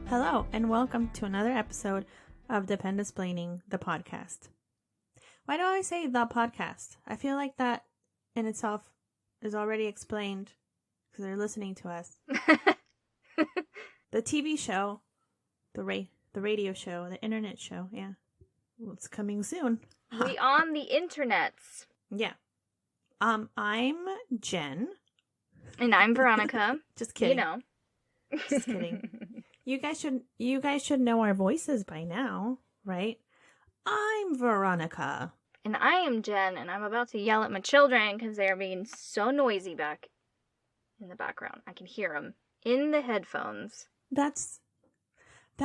Hello, and welcome to another episode of Dependesplaining, the podcast. Why do I say the podcast? I feel like that in itself is already explained because they're listening to us. The TV show, the radio show, the internet show, yeah. Well, it's coming soon. We on the internets. Yeah. I'm Jen. And I'm Veronica. Just kidding. You know. Just kidding. You guys should know our voices by now, right? I'm Veronica. And I am Jen, and I'm about to yell at my children because they are being so noisy back in the background. I can hear them in the headphones. That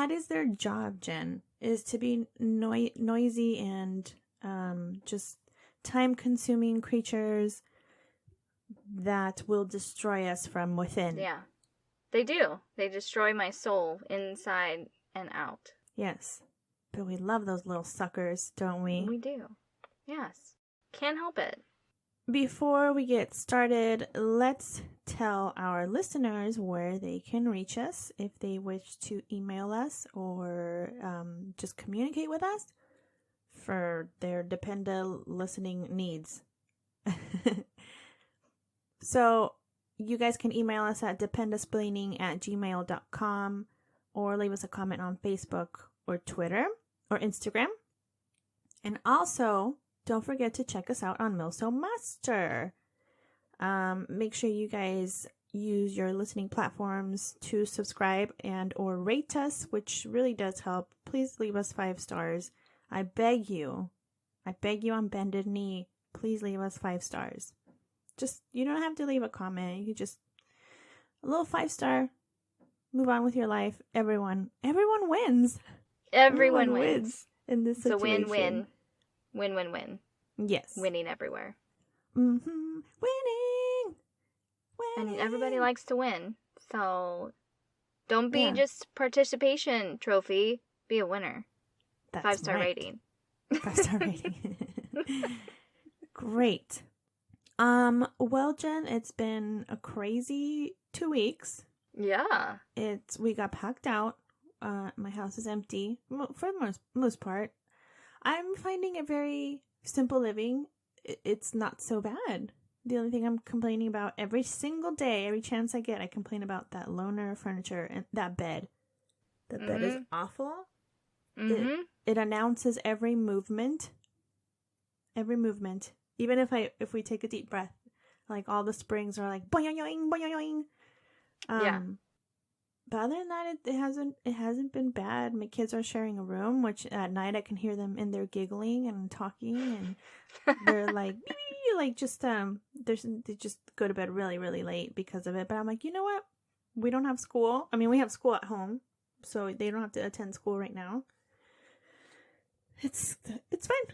is their job, Jen, is to be noisy and just time-consuming creatures that will destroy us from within. Yeah. They do. They destroy my soul inside and out. Yes. But we love those little suckers, don't we? We do. Yes. Can't help it. Before we get started, let's tell our listeners where they can reach us if they wish to email us or just communicate with us for their Dependa listening needs. So you guys can email us at dependesplaining@gmail.com or leave us a comment on Facebook or Twitter or Instagram. And also, don't forget to check us out on Milso Master. Make sure you guys use your listening platforms to subscribe and or rate us, which really does help. Please leave us 5 stars. I beg you on bended knee, please leave us 5 stars. Just, you don't have to leave a comment. You can just, a little 5-star, move on with your life. Everyone wins. Everyone wins. In this situation. It's a win-win. Win-win-win. Yes. Winning everywhere. Mm-hmm. Winning. And everybody likes to win. So don't be just participation trophy. Be a winner. That's 5-star right. rating. 5-star rating. Great. Well, Jen, it's been a crazy 2 weeks. Yeah. We got packed out. My house is empty for the most part. I'm finding it very simple living. It's not so bad. The only thing I'm complaining about every single day, every chance I get, I complain about that loner furniture and that bed. That bed is awful. Mm-hmm. It announces every movement. Every movement. Even if we take a deep breath, like all the springs are like boing boing. Yeah. But other than that, it hasn't been bad. My kids are sharing a room, which at night I can hear them in there giggling and talking, and they're like they just go to bed really, really late because of it. But I'm like, you know what? We don't have school. I mean, we have school at home, so they don't have to attend school right now. It's fine.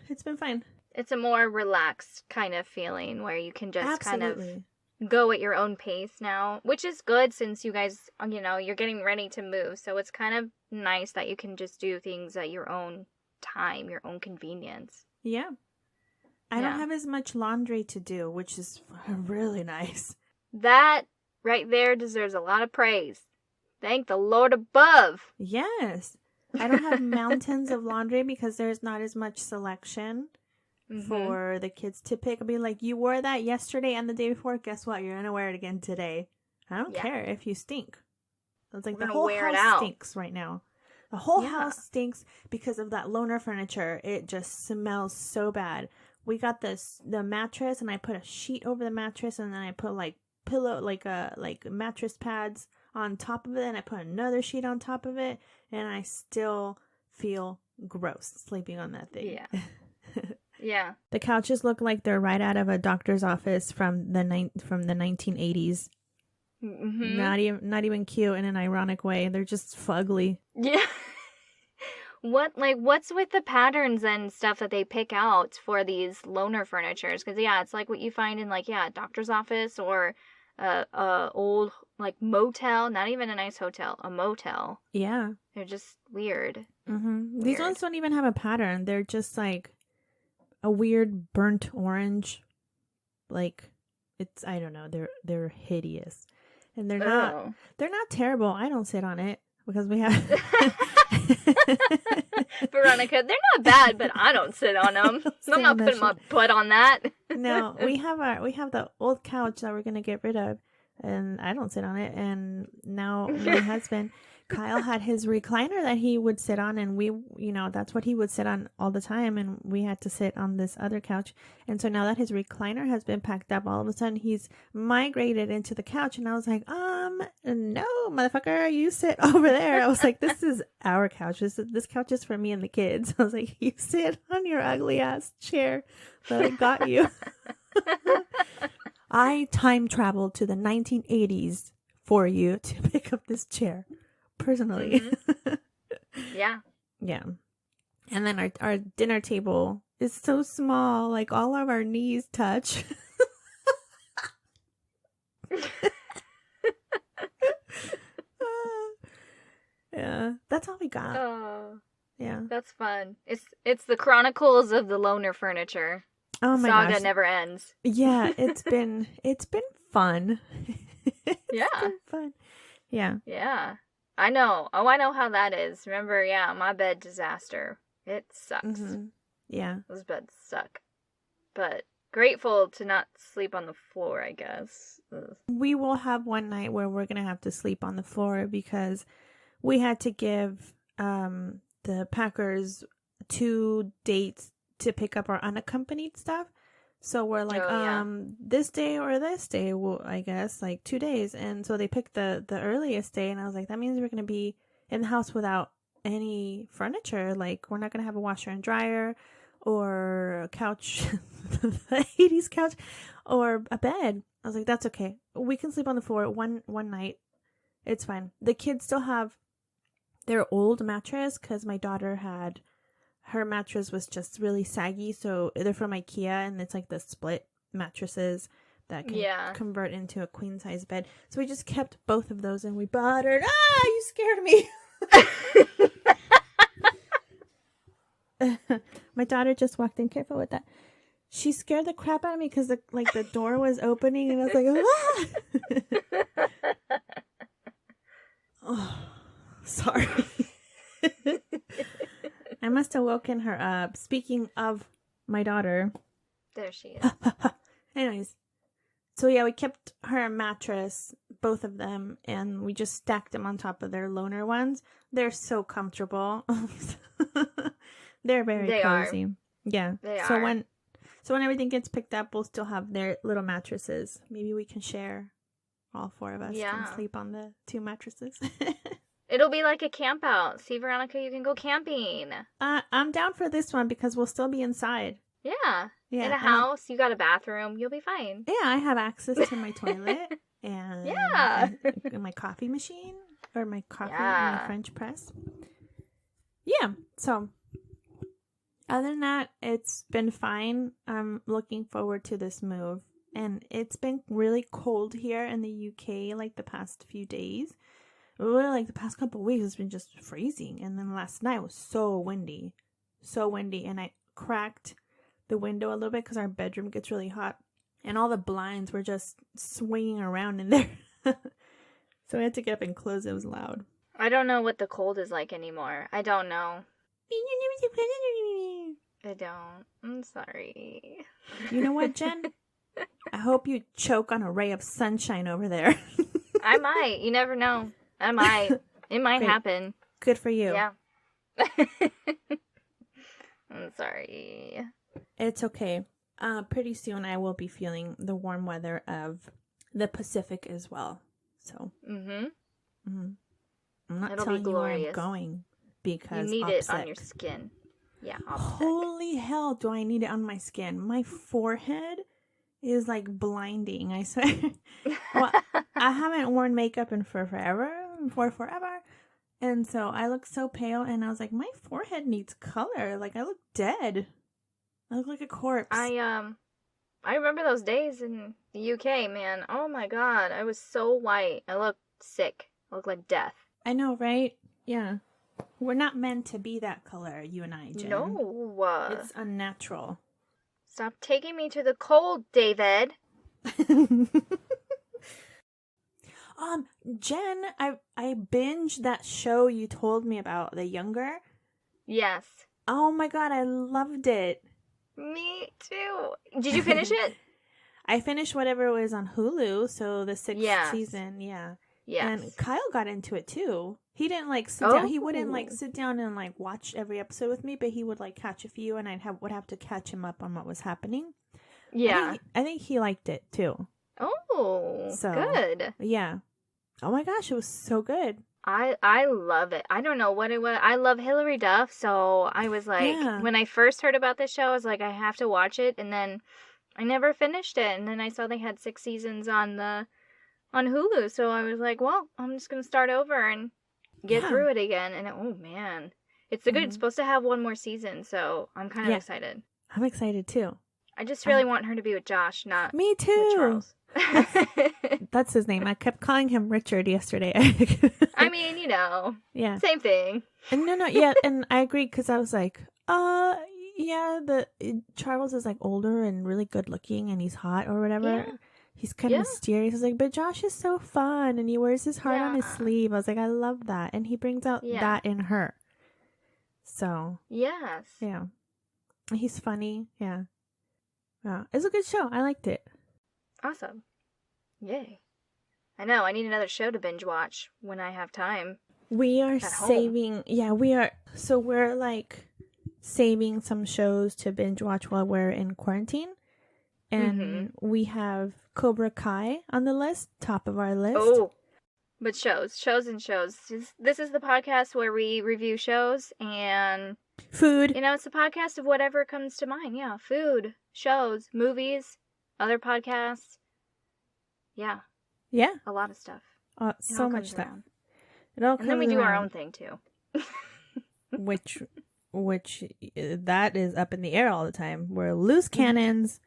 It's been fine. It's a more relaxed kind of feeling where you can just Absolutely. kind of go at your own pace now, which is good since you guys, you're getting ready to move. So it's kind of nice that you can just do things at your own time, your own convenience. Yeah. I don't have as much laundry to do, which is really nice. That right there deserves a lot of praise. Thank the Lord above. Yes. I don't have mountains of laundry because there's not as much selection. Mm-hmm. For the kids to pick. I'll be like, you wore that yesterday and the day before. Guess what? You're going to wear it again today. I don't care if you stink. It's like the whole house stinks right now. The whole house stinks because of that loner furniture. It just smells so bad. We got the mattress and I put a sheet over the mattress and then I put like mattress pads on top of it and I put another sheet on top of it and I still feel gross sleeping on that thing. Yeah. Yeah. The couches look like they're right out of a doctor's office from the 1980s. Mm-hmm. Not even cute in an ironic way. They're just fugly. Yeah. What's with the patterns and stuff that they pick out for these loner furnitures? Because it's like what you find in a doctor's office or old motel. Not even a nice hotel, a motel. Yeah. They're just weird. Mm-hmm. These ones don't even have a pattern. They're just like a weird burnt orange. It's, I don't know, they're hideous. And they're not terrible. I don't sit on it, because we have Veronica, they're not bad, but I don't sit on them. I'm not putting my butt on that. No, we have the old couch that we're gonna get rid of, and I don't sit on it. And now my husband Kyle had his recliner that he would sit on, and we, that's what he would sit on all the time, and we had to sit on this other couch. And so now that his recliner has been packed up, all of a sudden he's migrated into the couch, and I was like, no, motherfucker, you sit over there. I was like, this is our couch. This couch is for me and the kids. I was like, you sit on your ugly ass chair that I got you. I time traveled to the 1980s for you to pick up this chair. Personally. Mm-hmm. Yeah. Yeah. And then our dinner table is so small, like all of our knees touch. Yeah. That's all we got. Oh. Yeah. That's fun. It's the Chronicles of the Loner Furniture. Oh my Saga gosh. never ends. Yeah, it's been fun. Yeah. It's been fun. Yeah. Yeah. I know. Oh, I know how that is. Remember, yeah, my bed disaster. It sucks. Mm-hmm. Yeah. Those beds suck. But grateful to not sleep on the floor, I guess. Ugh. We will have one night where we're going to have to sleep on the floor because we had to give the Packers 2 dates to pick up our unaccompanied stuff. So we're like, this day or this day, well, I guess, like 2 days. And so they picked the earliest day. And I was like, that means we're going to be in the house without any furniture. Like, we're not going to have a washer and dryer or a couch, the 80s couch, or a bed. I was like, that's okay. We can sleep on the floor one night. It's fine. The kids still have their old mattress because my daughter had... Her mattress was just really saggy, so they're from IKEA, and it's like the split mattresses that can convert into a queen-size bed. So we just kept both of those, and we bought her. Ah, you scared me! My daughter just walked in. Careful with that. She scared the crap out of me because the door was opening, and I was like, ah! Oh, sorry. I must have woken her up. Speaking of my daughter. There she is. Anyways. So yeah, we kept her mattress, both of them, and we just stacked them on top of their loner ones. They're so comfortable. They're very cozy. Are. Yeah. They so are. when everything gets picked up, we'll still have their little mattresses. Maybe we can share. All 4 of us can sleep on the 2 mattresses. It'll be like a camp out. See, Veronica, you can go camping. I'm down for this one because we'll still be inside. Yeah. In a house, you got a bathroom, you'll be fine. Yeah, I have access to my toilet and my coffee machine or my my French press. Yeah, so other than that, it's been fine. I'm looking forward to this move. And it's been really cold here in the UK like the past few days. Like the past couple of weeks, it's been just freezing. And then last night was so windy. And I cracked the window a little bit because our bedroom gets really hot. And all the blinds were just swinging around in there. So I had to get up and close. It was loud. I don't know what the cold is like anymore. I don't know. I don't. I'm sorry. You know what, Jen? I hope you choke on a ray of sunshine over there. I might. You never know. I might. It might happen. Good for you. Yeah. I'm sorry. It's okay. Pretty soon I will be feeling the warm weather of the Pacific as well. So. I'm not telling you where I'm going because you need it on your skin. Yeah. Holy hell, do I need it on my skin? My forehead is like blinding, I swear. Well, I haven't worn makeup for forever. And so I look so pale, and I was like, my forehead needs color. Like, I look dead. I look like a corpse. I remember those days in the UK, man. Oh my god, I was so white. I looked sick. I looked like death. I know, right? Yeah. We're not meant to be that color, you and I, Jen. No. It's unnatural. Stop taking me to the cold, David. Jen, I binged that show you told me about, The Younger. Yes. Oh my god, I loved it. Me too. Did you finish it? I finished whatever was on Hulu, so the 6th season, yeah. Yes. And Kyle got into it too. He didn't like sit down. He wouldn't like sit down and like watch every episode with me, but he would like catch a few, and would have to catch him up on what was happening. Yeah. I think he liked it too. Oh, so good. Yeah. Oh my gosh, it was so good. I love it. I don't know what it was. I love Hilary Duff, so I was like, when I first heard about this show, I was like, I have to watch it, and then I never finished it, and then I saw they had 6 seasons on Hulu, so I was like, well, I'm just gonna start over and get through it again, and oh man, it's good. It's supposed to have one more season, so I'm kind of excited. I'm excited too. I just really want her to be with Josh, not me too. With Charles. That's his name. I kept calling him Richard yesterday. I mean, yeah, same thing. And no, yeah, and I agree because I was like, yeah, Charles is like older and really good looking, and he's hot or whatever. Yeah. He's kind of mysterious. I was like, but Josh is so fun, and he wears his heart on his sleeve. I was like, I love that, and he brings out that in her. So yes, yeah, he's funny. Yeah, it's a good show. I liked it. Awesome. Yay. I know, I need another show to binge watch when I have time. We are saving, we are, so we're like saving some shows to binge watch while we're in quarantine. And we have Cobra Kai on the list, top of our list. Oh, but shows. This is the podcast where we review shows and food. It's a podcast of whatever comes to mind. Yeah, food, shows, movies, other podcasts. Yeah. Yeah. A lot of stuff. So much stuff. Around. And then we do our own thing too. which that is up in the air all the time. We're loose cannons.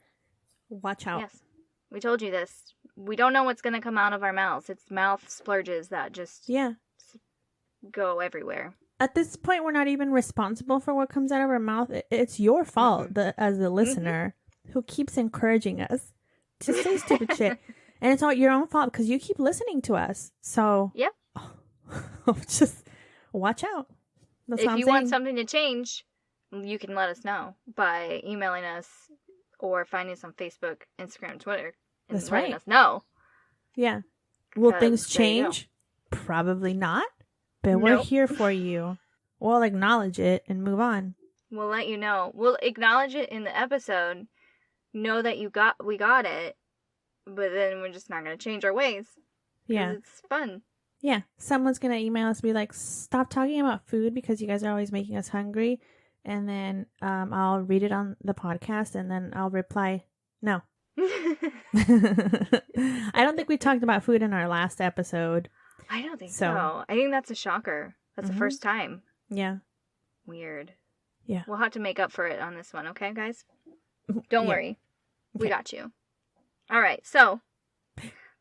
Watch out. Yes. We told you this. We don't know what's going to come out of our mouths. It's mouth splurges that just go everywhere. At this point, we're not even responsible for what comes out of our mouth. It's your fault as the listener who keeps encouraging us to say stupid shit. And it's all your own fault because you keep listening to us. So, yep. Just watch out. That's if you want something to change, you can let us know by emailing us or finding us on Facebook, Instagram, Twitter. And That's right. Letting us know. Yeah. Will things change? Probably not. But we're here for you. We'll acknowledge it and move on. We'll let you know. We'll acknowledge it in the episode. Know that we got it. But then we're just not going to change our ways. Yeah. It's fun. Yeah. Someone's going to email us and be like, stop talking about food because you guys are always making us hungry. And then I'll read it on the podcast and then I'll reply, no. I don't think we talked about food in our last episode. I don't think so. I think that's a shocker. That's the first time. Yeah. Weird. Yeah. We'll have to make up for it on this one, okay, guys? Don't worry. Okay. We got you. All right, so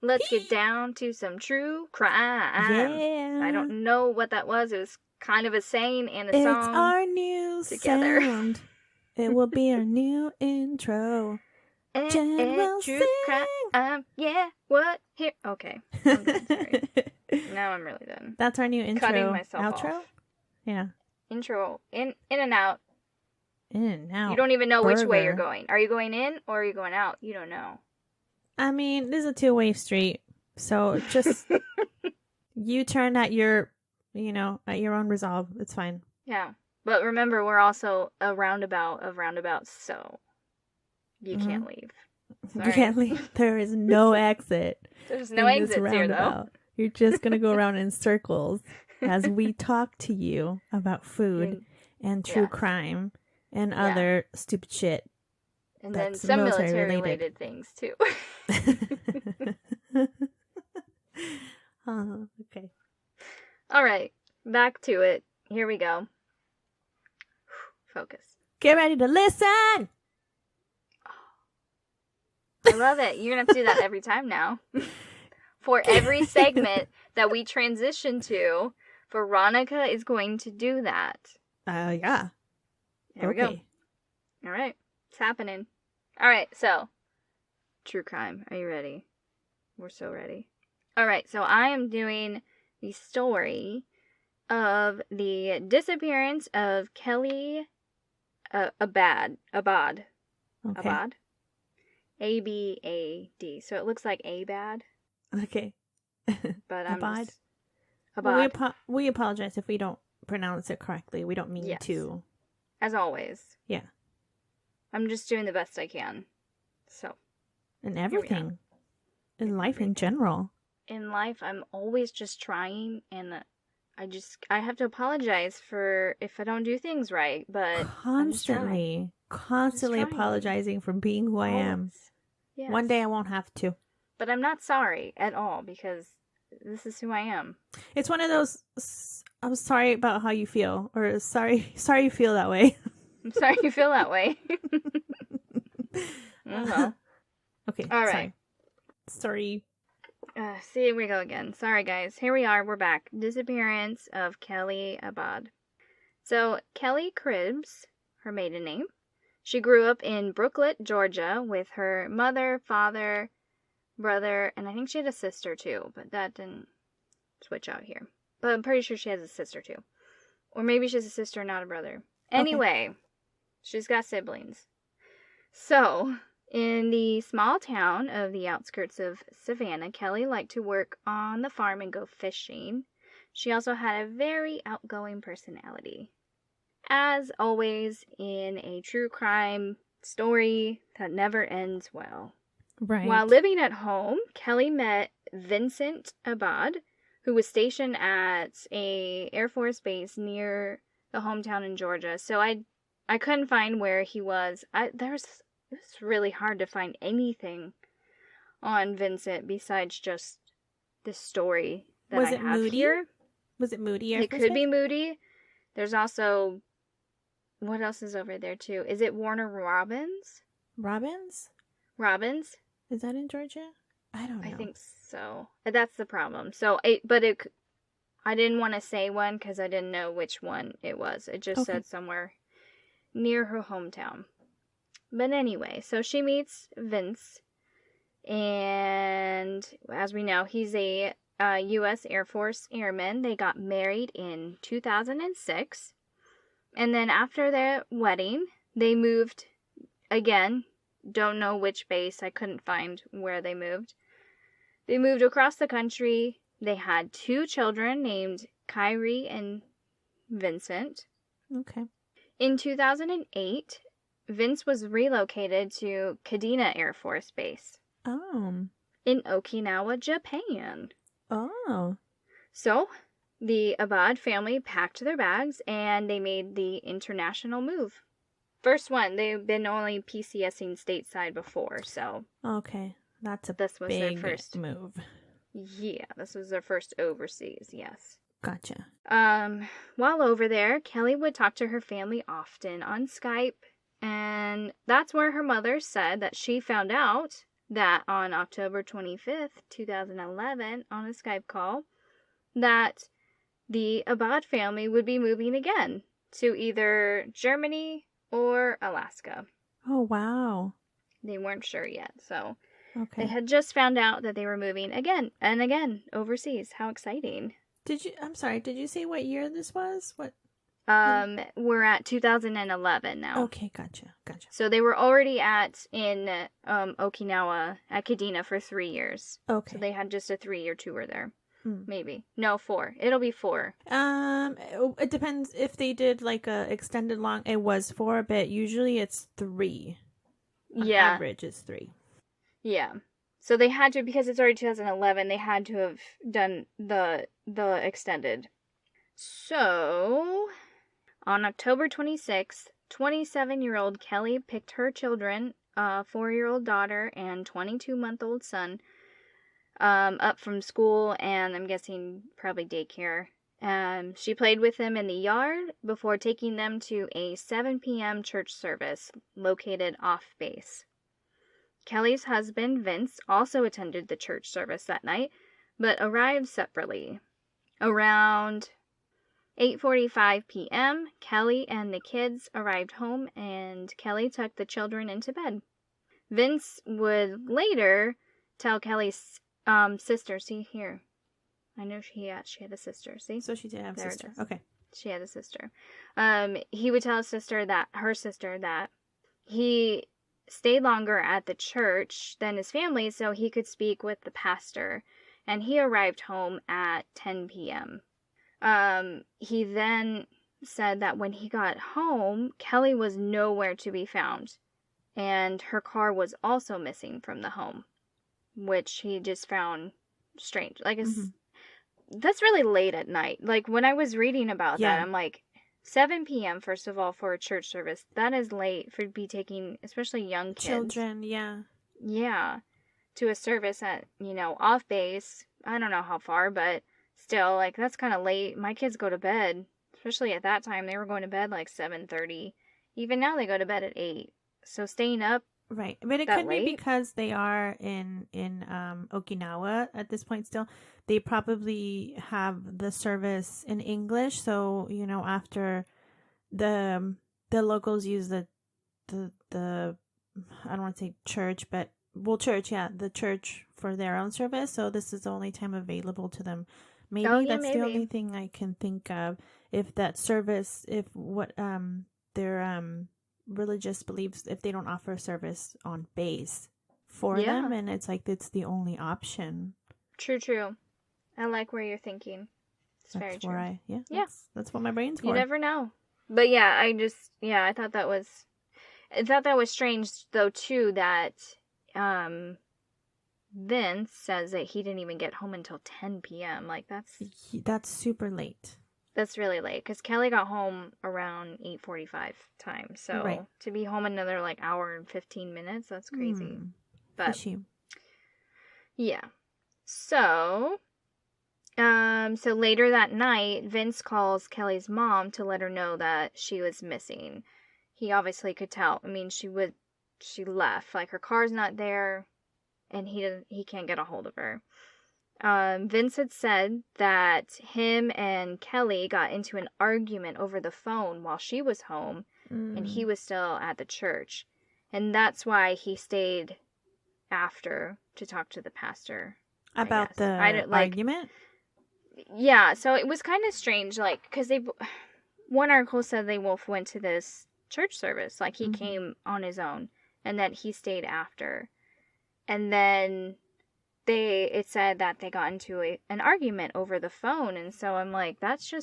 let's get down to some true crime. Yeah. I don't know what that was. It was kind of a saying and a song. It's our new together. Sound. It will be our new intro. Jen will true sing. crime. Yeah. What? Here. Okay. I'm done. Sorry. Now I'm really done. That's our new intro. Cutting myself outro? Off. Yeah. Intro. In and out. In and out. You don't even know which way you're going. Are you going in or are you going out? You don't know. I mean, this is a two-way street, so just you turn at your, at your own resolve. It's fine. Yeah, but remember, we're also a roundabout of roundabouts, so you can't leave. Sorry. You can't leave. There is no exit. There's no exits here, though. You're just gonna go around in circles as we talk to you about food and true crime and other stupid shit. And then some military-related things, too. Okay. All right. Back to it. Here we go. Focus. Get ready to listen! I love it. You're going to have to do that every time now. For every segment that we transition to, Veronica is going to do that. Yeah. There we go. All right. It's happening. All right, so true crime. Are you ready? We're so ready. All right, so I am doing the story of the disappearance of Kelly Abad. Okay. Abad? A-B-A-D. So it looks like A-Bad. Okay. But I'm Abad. just... Well, Abad. we apologize if we don't pronounce it correctly. We don't mean Yes. to. As always. Yeah. I'm just doing the best I can. So. And everything. In life in general. In life, I'm always just trying, and I have to apologize for if I don't do things right, but Constantly apologizing for being who I am. Yes. One day I won't have to. But I'm not sorry at all, because this is who I am. It's one of those, I'm sorry about how you feel, or sorry you feel that way. I'm sorry you feel that way. Well. Okay, all right. Sorry. See, here we go again. Sorry, guys. Here we are. We're back. Disappearance of Kelly Abad. So, Kelly Cribbs, her maiden name. She grew up in Brooklet, Georgia, with her mother, father, brother, and I think she had a sister, too, but that didn't switch out here. But I'm pretty sure she has a sister, too. Or maybe she has a sister, not a brother. Anyway, she's got siblings. So, in the small town of the outskirts of Savannah, Kelly liked to work on the farm and go fishing. She also had a very outgoing personality. As always, in a true crime story that never ends well. Right. While living at home, Kelly met Vincent Abad, who was stationed at a Air Force base near the hometown in Georgia. So I couldn't find where he was. It's really hard to find anything on Vincent besides just this story that I have Moody? here. Was it Moody? It could be Moody. There's also, what else is over there too? Is it Warner Robins? Robbins? Is that in Georgia? I don't know. I think so. That's the problem. So, I didn't want to say one because I didn't know which one it was. It just said somewhere near her hometown. But anyway, so she meets Vince, and as we know, he's a U.S. Air Force airman. They got married in 2006, and then after their wedding, they moved again. Don't know which base. I couldn't find where they moved. They moved across the country. They had 2 children named Kyrie and Vincent. Okay. In 2008, Vince was relocated to Kadena Air Force Base. Oh. In Okinawa, Japan. Oh. So, the Abad family packed their bags and they made the international move. First one, they've been only PCSing stateside before, so. Okay. This was big their first move. Yeah, this was their first overseas, yes. Gotcha. While over there, Kelly would talk to her family often on Skype, and that's where her mother said that she found out that on October 25th, 2011, on a Skype call, that the Abad family would be moving again to either Germany or Alaska. Oh, wow. They weren't sure yet, so okay. They had just found out that they were moving again and again overseas. How exciting. Did you say what year this was? What? We're at 2011 now. Okay, gotcha. So they were already in Okinawa at Kadena for 3 years. Okay. So they had just a 3-year tour there. Maybe. No, 4. It'll be 4. It depends if they did like a extended long. It was 4, but usually it's 3. Yeah. Average is 3. Yeah. So they had to, because it's already 2011, they had to have done the extended. So, on October 26th, 27-year-old Kelly picked her children, a 4-year-old daughter and 22-month-old son, up from school and I'm guessing probably daycare. She played with them in the yard before taking them to a 7 p.m. church service located off base. Kelly's husband, Vince, also attended the church service that night, but arrived separately. Around 8:45 p.m., Kelly and the kids arrived home, and Kelly tucked the children into bed. Vince would later tell Kelly's Sister, see here. I know she had a sister, see? So she did have a There sister. it is. Okay. She had a sister. He would tell her sister that he stayed longer at the church than his family so he could speak with the pastor, and he arrived home at 10 p.m. He then said that when he got home, Kelly was nowhere to be found, and her car was also missing from the home, which he just found strange. Like, that's really late at night. Like, when I was reading about that, I'm like, 7 p.m., first of all, for a church service. That is late for be taking, especially young kids. Children, yeah. Yeah. To a service at, off base. I don't know how far, but still, like, that's kind of late. My kids go to bed, especially at that time. They were going to bed like 7:30. Even now, they go to bed at 8. So staying up. Right. But it could be because they are in Okinawa at this point still. They probably have the service in English. So, after the locals use the I don't want to say church, but the church for their own service. So this is the only time available to them. Maybe that's the only thing I can think of. If that service, if what their religious beliefs, if they don't offer service on base for them, and it's like it's the only option. True. I like where you're thinking. It's that's very true. That's what my brain's for. You never know. But I thought that was strange though too that Vince says that he didn't even get home until 10 p.m. Like that's super late. That's really late because Kelly got home around 8:45 time. So to be home another like hour and 15 minutes, that's crazy. But Fishy. Yeah. So later that night, Vince calls Kelly's mom to let her know that she was missing. He obviously could tell. I mean, she left. Like, her car's not there, and he can't get a hold of her. Vince had said that him and Kelly got into an argument over the phone while she was home, and he was still at the church. And that's why he stayed after to talk to the pastor. About the argument? Yeah, so it was kind of strange, like, because one article said they both went to this church service, like, he came on his own, and that he stayed after. And then it said that they got into an argument over the phone, and so I'm like, that's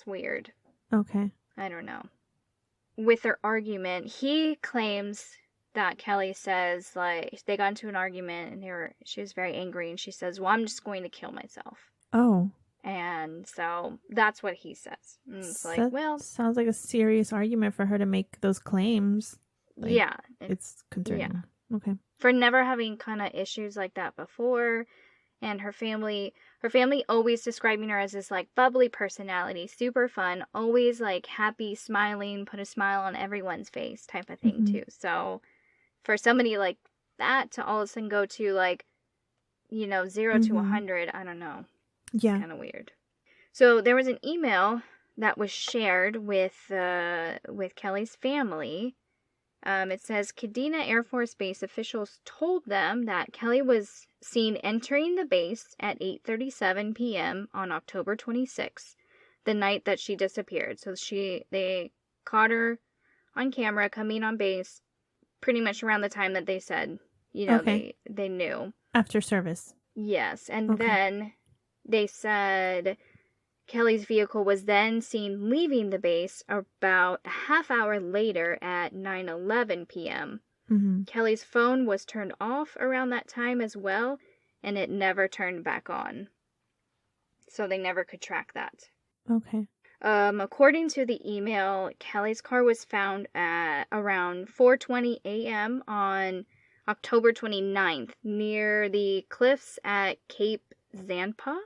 weird. Okay. I don't know. With their argument, he claims that Kelly says, like, they got into an argument and she was very angry, and she says, well, I'm just going to kill myself. Oh. And so that's what he says. And it's like, well, sounds like a serious argument for her to make those claims. Like, yeah. It's concerning. Yeah. Okay. For never having kind of issues like that before. And her family always describing her as this, like, bubbly personality, super fun, always, like, happy, smiling, put a smile on everyone's face type of thing, too. So for somebody like that to all of a sudden go to, like, 0 to 100, I don't know. Yeah. Kind of weird. So there was an email that was shared with Kelly's family. It says, Kadena Air Force Base officials told them that Kelly was seen entering the base at 8:37 p.m. on October 26th, the night that she disappeared. So they caught her on camera coming on base pretty much around the time that they said, they knew. After service. Yes. And then they said Kelly's vehicle was then seen leaving the base about a half hour later at 9:11 p.m. Kelly's phone was turned off around that time as well, and it never turned back on. So they never could track that. Okay. According to the email, Kelly's car was found at around 4:20 a.m. on October 29th near the cliffs at Cape Zampa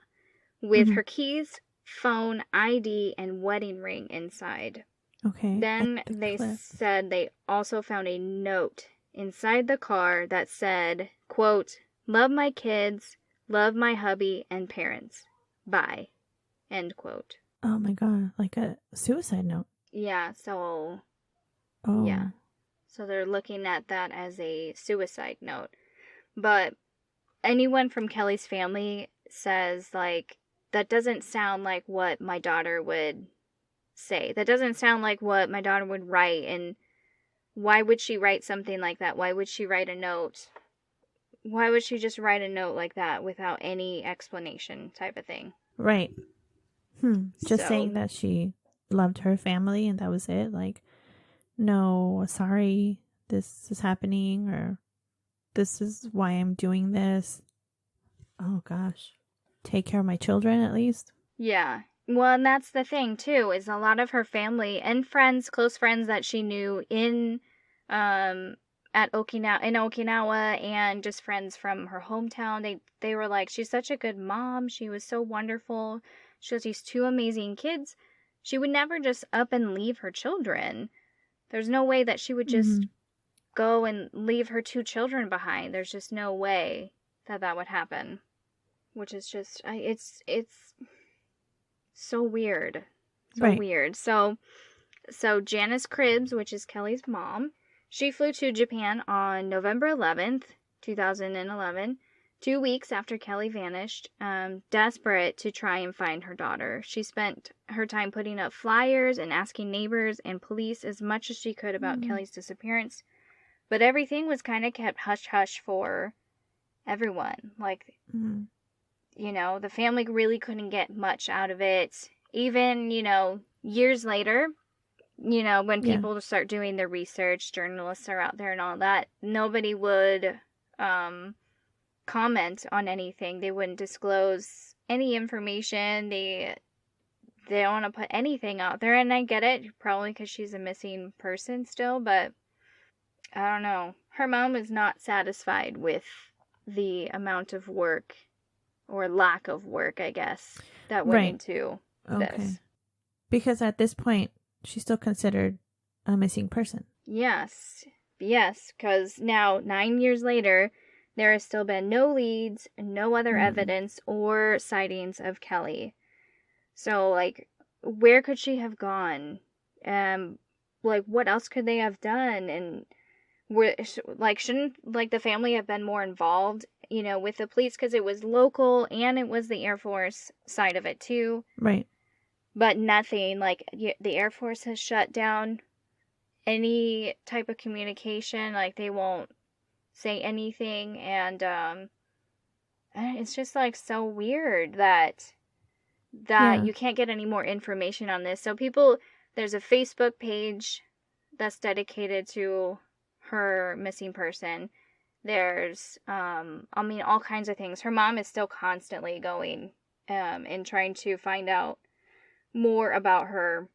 with her keys, phone, ID, and wedding ring inside. Okay. Then they said they also found a note inside the car that said, quote, love my kids, love my hubby and parents. Bye. End quote. Oh my God. Like a suicide note. Yeah, so. Oh. Yeah. So they're looking at that as a suicide note. But anyone from Kelly's family says, like, that doesn't sound like what my daughter would say. That doesn't sound like what my daughter would write. And why would she write something like that? Why would she write a note? Why would she just write a note like that without any explanation type of thing? Right. Just So, saying that she loved her family and that was it. Like, no, sorry, this is happening, or this is why I'm doing this. Oh, gosh. Take care of my children, at least. yeah. Well, and that's the thing, too, is a lot of her family and friends, close friends that she knew in Okinawa, and just friends from her hometown, they were like, she's such a good mom. She was so wonderful. She has these two amazing kids. She would never just up and leave her children. There's no way that she would just go and leave her two children behind. There's just no way that that would happen. Which is just, it's so weird. So weird. So Janice Cribbs, which is Kelly's mom, she flew to Japan on November 11th, 2011, 2 weeks after Kelly vanished, desperate to try and find her daughter. She spent her time putting up flyers and asking neighbors and police as much as she could about Kelly's disappearance. But everything was kind of kept hush-hush for everyone. Like, you know, the family really couldn't get much out of it. Even, you know, years later, you know, when people start doing their research, journalists are out there and all that, nobody would comment on anything. They wouldn't disclose any information. They don't want to put anything out there. And I get it, probably because she's a missing person still, but I don't know. Her mom is not satisfied with the amount of work, or lack of work, I guess, that went into this. Because at this point, she's still considered a missing person. Yes, because now, 9 years later, there has still been no leads, no other evidence or sightings of Kelly. So, like, where could she have gone? Like, what else could they have done? And shouldn't, like, the family have been more involved, you know, with the police, because it was local and it was the Air Force side of it too. Right. But nothing, like, the Air Force has shut down any type of communication. Like, they won't say anything, and it's just, like, so weird that you can't get any more information on this. So there's a Facebook page that's dedicated to her missing person. There's, all kinds of things. Her mom is still constantly going and trying to find out more about her.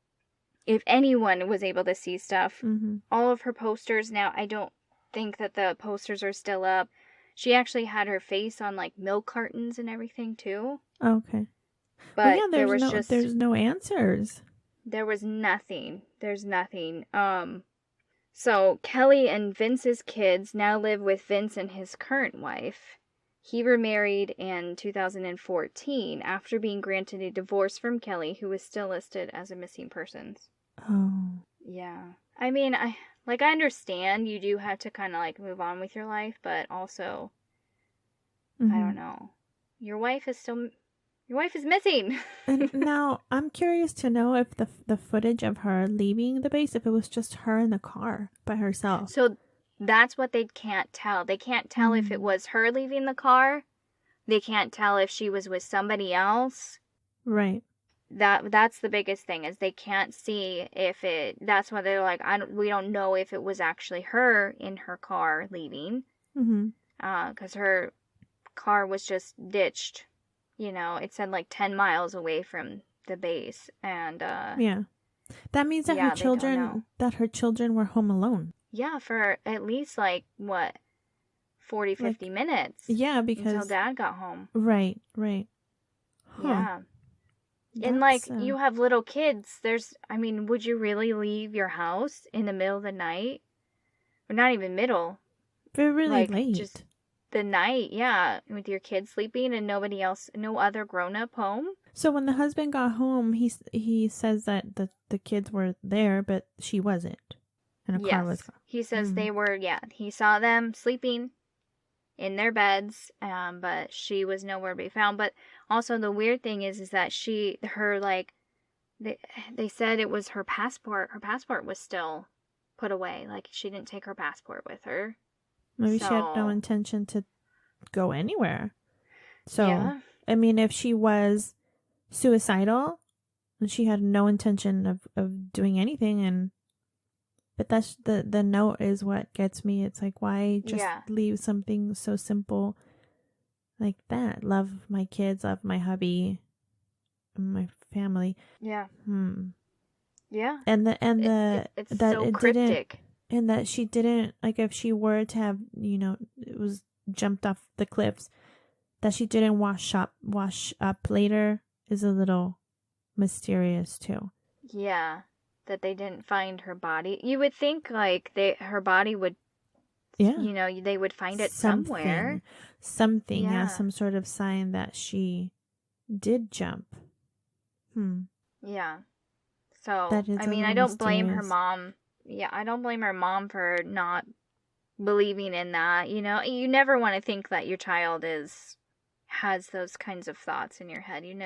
If anyone was able to see stuff, all of her posters now, I don't think that the posters are still up. She actually had her face on, like, milk cartons and everything too. Okay. But there's no answers. There was nothing. There's nothing. So Kelly and Vince's kids now live with Vince and his current wife. He remarried in 2014 after being granted a divorce from Kelly, who was still listed as a missing person. Oh. Yeah. I mean, I understand you do have to kind of, like, move on with your life, but also, I don't know. Your wife is missing. And now, I'm curious to know if the footage of her leaving the base, if it was just her in the car by herself. So that's what they can't tell. They can't tell if it was her leaving the car. They can't tell if she was with somebody else. Right. That's the biggest thing, is they can't see if it. That's why they're like, we don't know if it was actually her in her car leaving. Because her car was just ditched. You know, it said, like, 10 miles away from the base, and yeah, that means that her children were home alone. Yeah, for at least, like, what, 40, 50 minutes. Yeah, because until Dad got home. Right. Huh. Yeah. And, like, you have little kids. Would you really leave your house in the middle of the night? Or not even middle. Very late. Just the night, yeah, with your kids sleeping and nobody else, no other grown-up home. So when the husband got home, he says that the kids were there, but she wasn't. And a car was gone. He says they were, he saw them sleeping in their beds, but she was nowhere to be found. But also the weird thing is that they said it was her passport. Her passport was still put away. Like, she didn't take her passport with her. Maybe she had no So, intention to go anywhere. So, yeah. I mean, if she was suicidal and she had no intention of doing anything, but that's the note is what gets me. It's like, why just leave something so simple like that? Love my kids, love my hubby, my family. Yeah. Yeah. It's that so it cryptic. didn't, and that she didn't, like, if she were to have, it was jumped off the cliffs, that she didn't wash up later is a little mysterious too. Yeah. That they didn't find her body. You would think like her body would, they would find it somewhere. Something, some sort of sign that she did jump. Yeah. So, I mean, I don't blame her mom. Yeah, I don't blame her mom for not believing in that. You never want to think that your child has those kinds of thoughts in your head. You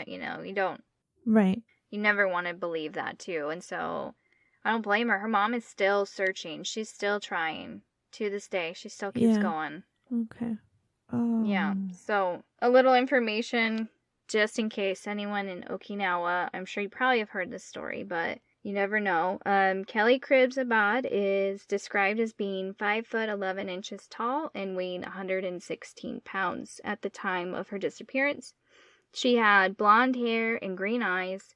don't. Right. You never want to believe that too. And so I don't blame her. Her mom is still searching. She's still trying to this day. She still keeps going. Okay. Oh. Yeah. So a little information just in case anyone in Okinawa, I'm sure you probably have heard this story, but you never know. Kelly Cribbs Abad is described as being 5 foot 11 inches tall and weighing 116 pounds at the time of her disappearance. She had blonde hair and green eyes.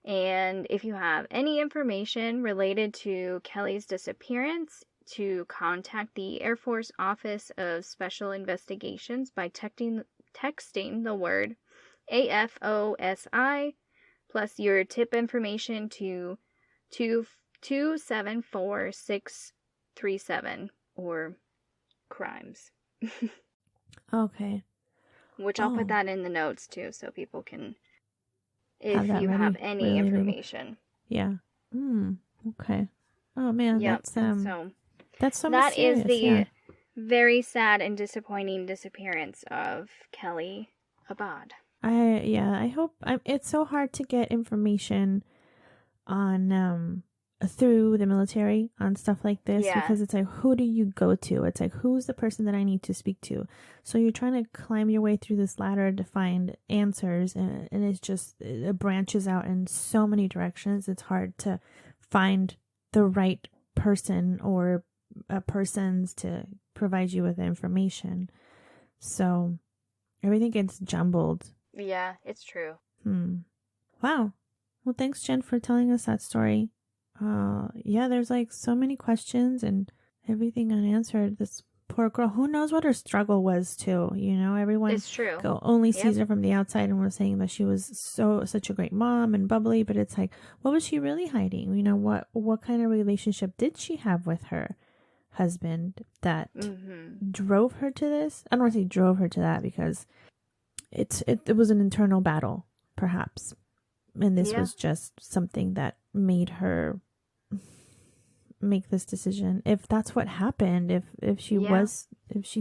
And if you have any information related to Kelly's disappearance, to contact the Air Force Office of Special Investigations by texting the word AFOSI plus your tip information to 274-637 or crimes. Okay. Which I'll put that in the notes too so people can, if you have any information. Yeah. Okay. Oh man, yep. that's so that mysterious. Is the very sad and disappointing disappearance of Kelly Abad. I hope it's so hard to get information on through the military on stuff like this because it's like, who do you go to? It's like, who's the person that I need to speak to? So you're trying to climb your way through this ladder to find answers, and it's just, it branches out in so many directions. It's hard to find the right person or persons to provide you with information. So everything gets jumbled. Yeah, it's true. Wow. Well, thanks, Jen, for telling us that story. There's like so many questions and everything unanswered. This poor girl, who knows what her struggle was too? Everyone it's true. Only sees her from the outside and was saying that she was such a great mom and bubbly, but it's like, what was she really hiding? What kind of relationship did she have with her husband that drove her to this? I don't want to say drove her to that because it was an internal battle, perhaps. And this was just something that made her make this decision. If that's what happened, if she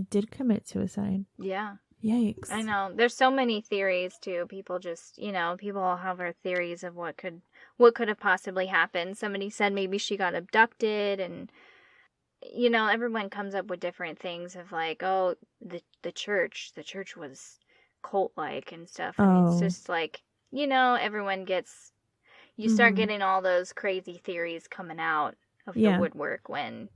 did commit suicide. Yeah. Yikes. I know. There's so many theories too. People just, people have their theories of what could have possibly happened. Somebody said maybe she got abducted, and everyone comes up with different things of like, oh, the church was cult-like and stuff. And it's just like, everyone gets, you start getting all those crazy theories coming out of the woodwork when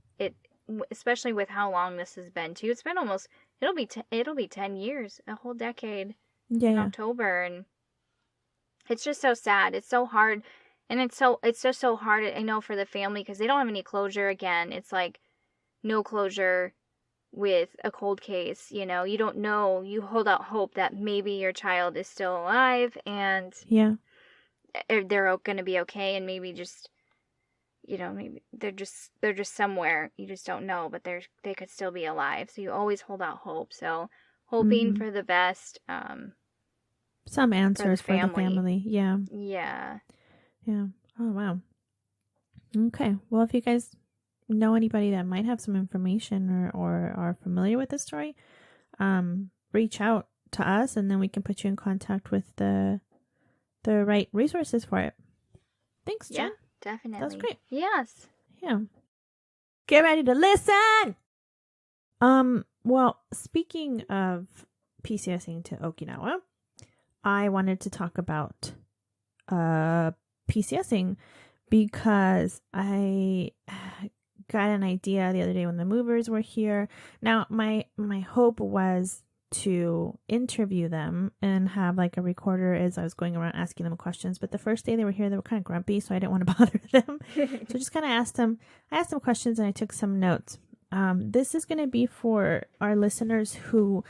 especially with how long this has been too. It's been almost, it'll be 10 years, a whole decade in October. And it's just so sad. It's so hard. And it's just so hard, I know, for the family because they don't have any closure. Again, it's like no closure with a cold case. You don't know. You hold out hope that maybe your child is still alive and they're going to be okay, and maybe just, maybe they're just somewhere. You just don't know, but they could still be alive. So you always hold out hope. So hoping for the best. Some answers for the family. Yeah. Yeah. Yeah. Oh, wow. Okay. Well, if you guys know anybody that might have some information or are familiar with this story, reach out to us, and then we can put you in contact with the right resources for it. Thanks, Jen. Yeah, definitely. That was great. Yes. Yeah. Get ready to listen. Well, speaking of PCSing to Okinawa, I wanted to talk about PCSing because I got an idea the other day when the movers were here. Now, my hope was to interview them and have like a recorder as I was going around asking them questions. But the first day they were here, they were kind of grumpy, so I didn't want to bother them. So I just kind of asked them questions and I took some notes. This is going to be for our listeners who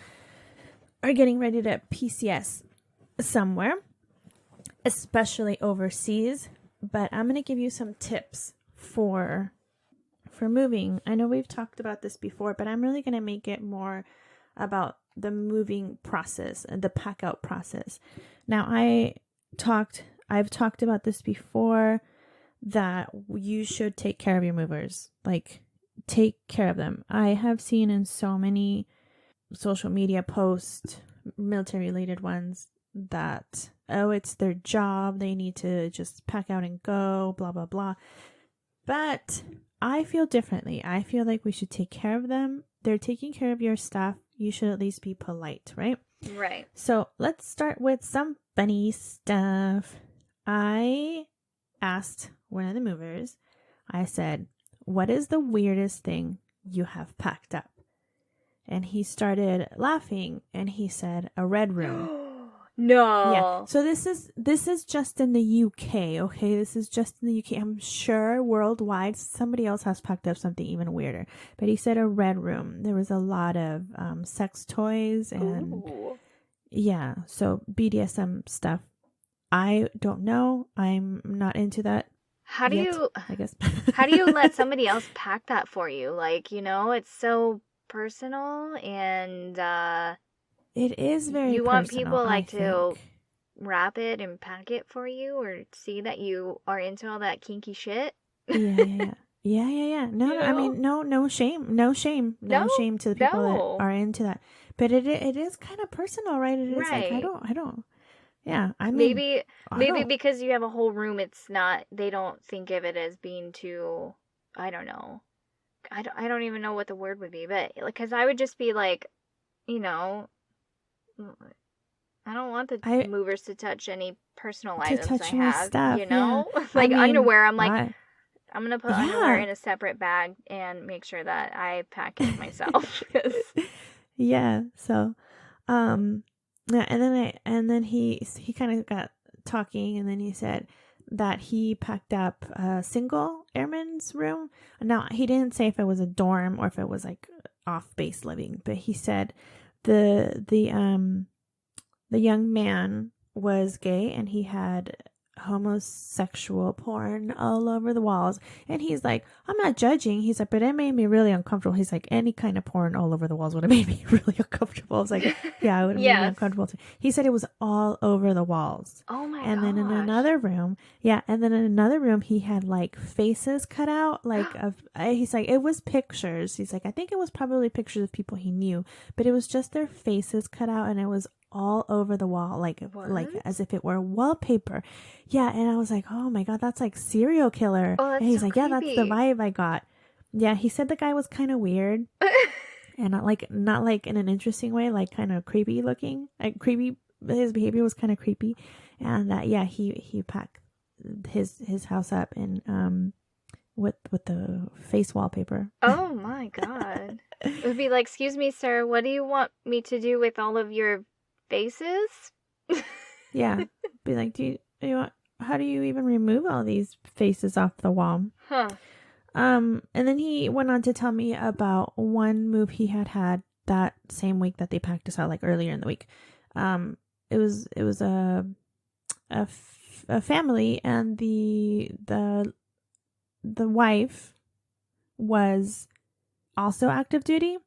are getting ready to PCS somewhere, especially overseas. But I'm going to give you some tips for moving. I know we've talked about this before, but I'm really going to make it more about the moving process and the pack out process. Now, I've talked about this before, that you should take care of your movers. Like, take care of them. I have seen in so many social media posts, military related ones, that, oh, it's their job, they need to just pack out and go, blah, blah, blah. But I feel differently. I feel like we should take care of them. They're taking care of your stuff. You should at least be polite, right? Right. So let's start with some funny stuff. I asked one of the movers, I said, what is the weirdest thing you have packed up? And he started laughing and he said, a red room. No. Yeah. So this is just in the UK, okay? This is just in the UK. I'm sure worldwide somebody else has packed up something even weirder. But he said a red room. There was a lot of sex toys and yeah, so BDSM stuff. I don't know. I'm not into that. How do yet, you I guess. How do you let somebody else pack that for you? Like, it's so personal and it is very you personal. want people like I to think. wrap it and pack it for you or see that you are into all that kinky shit. Yeah. No, I mean, no shame to the people that are into that. But it is kind of personal, right? It is like, I don't. Yeah, I mean, maybe because you have a whole room, it's not. They don't think of it as being too. I don't know. I don't even know what the word would be, but because I would just be like, I don't want the movers to touch any personal items I have. Stuff, Yeah. Like underwear. I'm like, I'm gonna put underwear in a separate bag and make sure that I pack it myself. Yeah. So, and then he kind of got talking, and then he said that he packed up a single airman's room. Now, he didn't say if it was a dorm or if it was like off base living, but he said the young man was gay and he had homosexual porn all over the walls, and he's like, I'm not judging. He's like, but it made me really uncomfortable. He's like, any kind of porn all over the walls would have made me really uncomfortable. I was like, yeah, it would have made me uncomfortable too. He said it was all over the walls. Oh my and then in another room, he had like faces cut out, like he's like, it was pictures. He's like, I think it was probably pictures of people he knew, but it was just their faces cut out, and it was all over the wall, like as if it were wallpaper. Yeah, and I was like, oh my god, that's like serial killer. Oh, that's and he's so like, creepy. yeah, that's the vibe I got. Yeah, he said the guy was kind of weird, and not like in an interesting way, like kind of creepy looking, like creepy. His behavior was kind of creepy, and he packed his house up and with the face wallpaper. Oh my god, it would be like, excuse me, sir, what do you want me to do with all of your faces? Yeah, be like, do you want? How do you even remove all these faces off the wall? Huh. And then he went on to tell me about one move he had that same week that they packed us out, like earlier in the week. It was a family, and the wife was also active duty.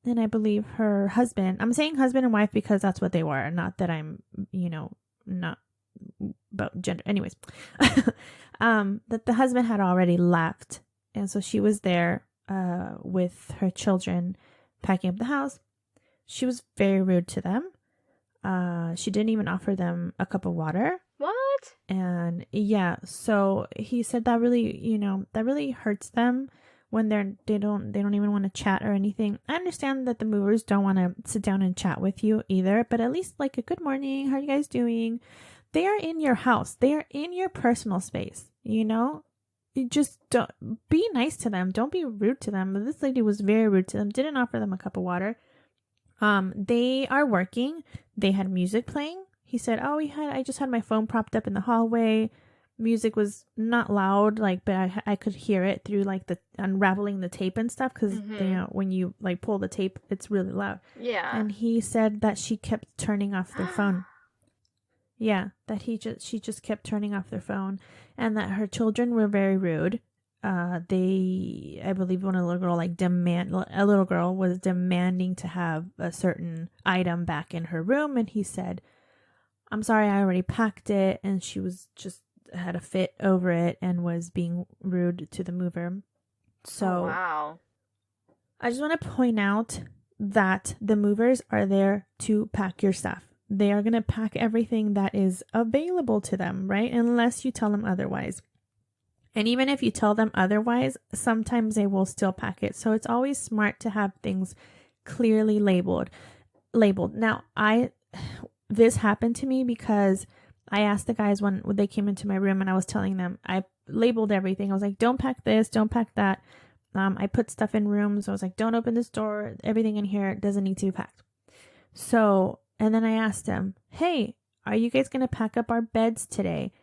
And I believe her husband, I'm saying husband and wife because that's what they were. Not that I'm, not about gender. Anyways, that the husband had already left. And so she was there with her children packing up the house. She was very rude to them. She didn't even offer them a cup of water. What? And yeah, so he said that really, that really hurts them when they don't even want to chat or anything. I understand that the movers don't want to sit down and chat with you either, but at least like a good morning, how are you guys doing? They are in your house. They are in your personal space, You just don't be nice to them. Don't be rude to them. This lady was very rude to them. Didn't offer them a cup of water. They are working. They had music playing. He said, "Oh, I just had my phone propped up in the hallway. Music was not loud, but I could hear it through the unraveling the tape and stuff because when you pull the tape, it's really loud." Yeah. And he said that she kept turning off their phone. Yeah, that she just kept turning off their phone, and that her children were very rude. I believe one little girl was demanding to have a certain item back in her room, and he said, "I'm sorry, I already packed it," and she was just had a fit over it and was being rude to the mover. So, wow. I just want to point out that the movers are there to pack your stuff. They are going to pack everything that is available to them, right? Unless you tell them otherwise. And even if you tell them otherwise, sometimes they will still pack it. So it's always smart to have things clearly labeled. Now, this happened to me because I asked the guys when they came into my room and I was telling them, I labeled everything. I was like, don't pack this, don't pack that. I put stuff in rooms. I was like, don't open this door. Everything in here doesn't need to be packed. So, and then I asked them, hey, are you guys going to pack up our beds today?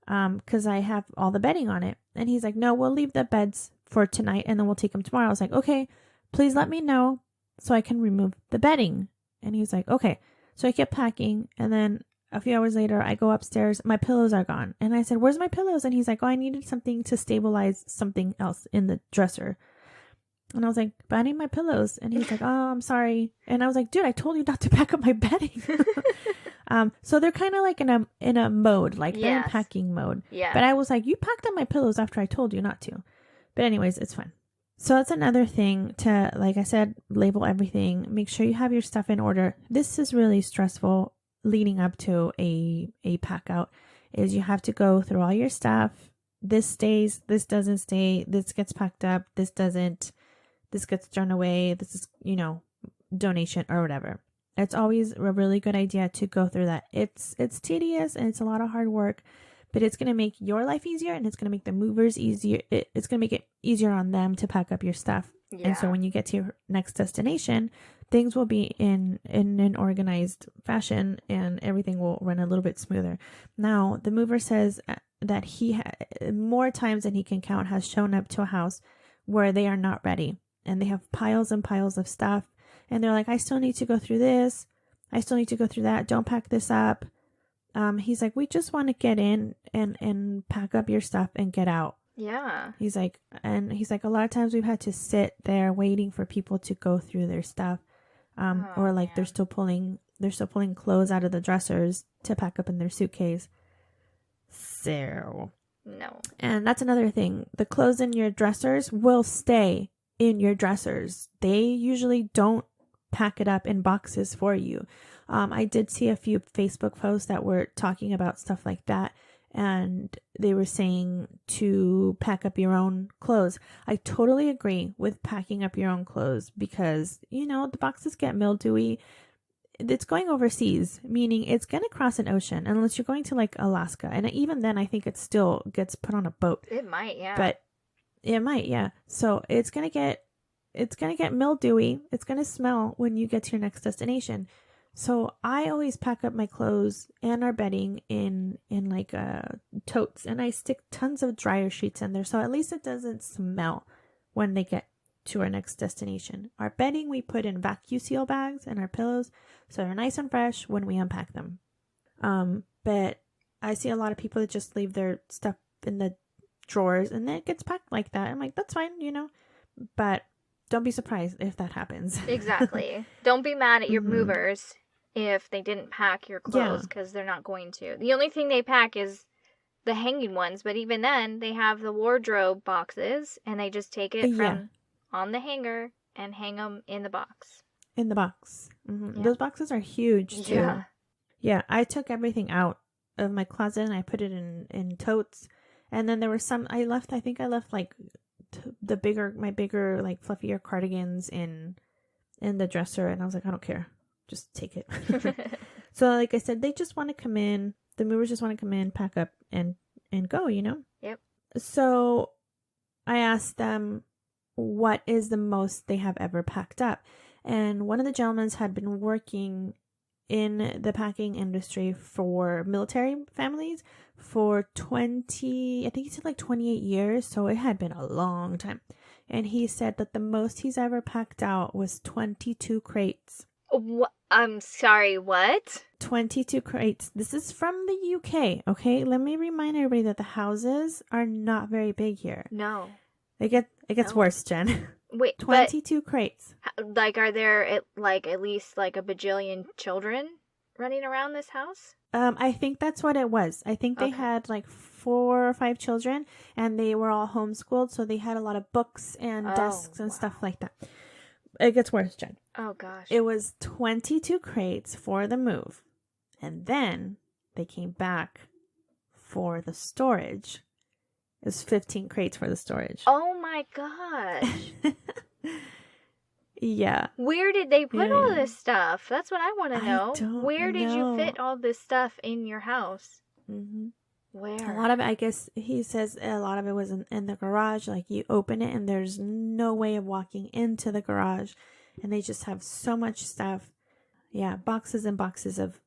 Because I have all the bedding on it. And he's like, no, we'll leave the beds for tonight and then we'll take them tomorrow. I was like, okay, please let me know so I can remove the bedding. And he's like, okay. So I kept packing, and then a few hours later, I go upstairs. My pillows are gone. And I said, where's my pillows? And he's like, oh, I needed something to stabilize something else in the dresser. And I was like, but I need my pillows. And he's like, oh, I'm sorry. And I was like, dude, I told you not to pack up my bedding. So they're kind of like in a mode, they're in packing mode. Yeah. But I was like, you packed up my pillows after I told you not to. But anyways, it's fine. So that's another thing to, like I said, label everything. Make sure you have your stuff in order. This is really stressful leading up to a pack out, is you have to go through all your stuff. This stays, this doesn't stay, this gets packed up, this doesn't, this gets thrown away, this is, donation or whatever. It's always a really good idea to go through that. It's tedious and it's a lot of hard work, but it's going to make your life easier and it's going to make the movers easier. It's going to make it easier on them to pack up your stuff. Yeah. And so when you get to your next destination, things will be in an organized fashion and everything will run a little bit smoother. Now, the mover says that he more times than he can count has shown up to a house where they are not ready and they have piles and piles of stuff. And they're like, I still need to go through this. I still need to go through that. Don't pack this up. He's like, we just want to get in and pack up your stuff and get out. Yeah. He's like, a lot of times we've had to sit there waiting for people to go through their stuff. Or like they're still pulling clothes out of the dressers to pack up in their suitcase. So. No. And that's another thing. The clothes in your dressers will stay in your dressers. They usually don't pack it up in boxes for you. I did see a few Facebook posts that were talking about stuff like that, and they were saying to pack up your own clothes. I totally agree with packing up your own clothes because, the boxes get mildewy. It's going overseas, meaning it's going to cross an ocean unless you're going to like Alaska. And even then, I think it still gets put on a boat. It might, yeah. But it might, yeah. So it's going to get mildewy. It's going to smell when you get to your next destination. So I always pack up my clothes and our bedding in like totes, and I stick tons of dryer sheets in there. So at least it doesn't smell when they get to our next destination. Our bedding we put in vacuum seal bags and our pillows, so they're nice and fresh when we unpack them. But I see a lot of people that just leave their stuff in the drawers and then it gets packed like that. I'm like, that's fine, but don't be surprised if that happens. Exactly. Don't be mad at your movers if they didn't pack your clothes, because they're not going to. The only thing they pack is the hanging ones, but even then they have the wardrobe boxes and they just take it from on the hanger and hang them in the box. In the box. Yeah. Those boxes are huge too. Yeah. Yeah, I took everything out of my closet and I put it in totes. And then there were some I think I left like my bigger like fluffier cardigans in the dresser, and I was like, I don't care. Just take it. So like I said, they just want to come in. The movers just want to come in, pack up and go, you know? Yep. So I asked them what is the most they have ever packed up. And one of the gentlemen had been working in the packing industry for military families for 20, I think he said like 28 years. So it had been a long time. And he said that the most he's ever packed out was 22 crates. I'm sorry, what? 22 crates. This is from the UK, okay? Let me remind everybody that the houses are not very big here. No. It gets worse, Jen. Wait, 22 crates. Like, are there at least like a bajillion children running around this house? I think that's what it was. I think they had like 4 or 5 children, and they were all homeschooled, so they had a lot of books and desks and stuff like that. It gets worse, Jen. Oh, gosh. It was 22 crates for the move. And then they came back for the storage. It was 15 crates for the storage. Oh, my gosh. Yeah. Where did they put all this stuff? That's what I want to know. Where did you fit all this stuff in your house? Mm-hmm. Where? A lot of it, I guess, he says a lot of it was in the garage. Like, you open it and there's no way of walking into the garage. And they just have so much stuff. Yeah, boxes and boxes of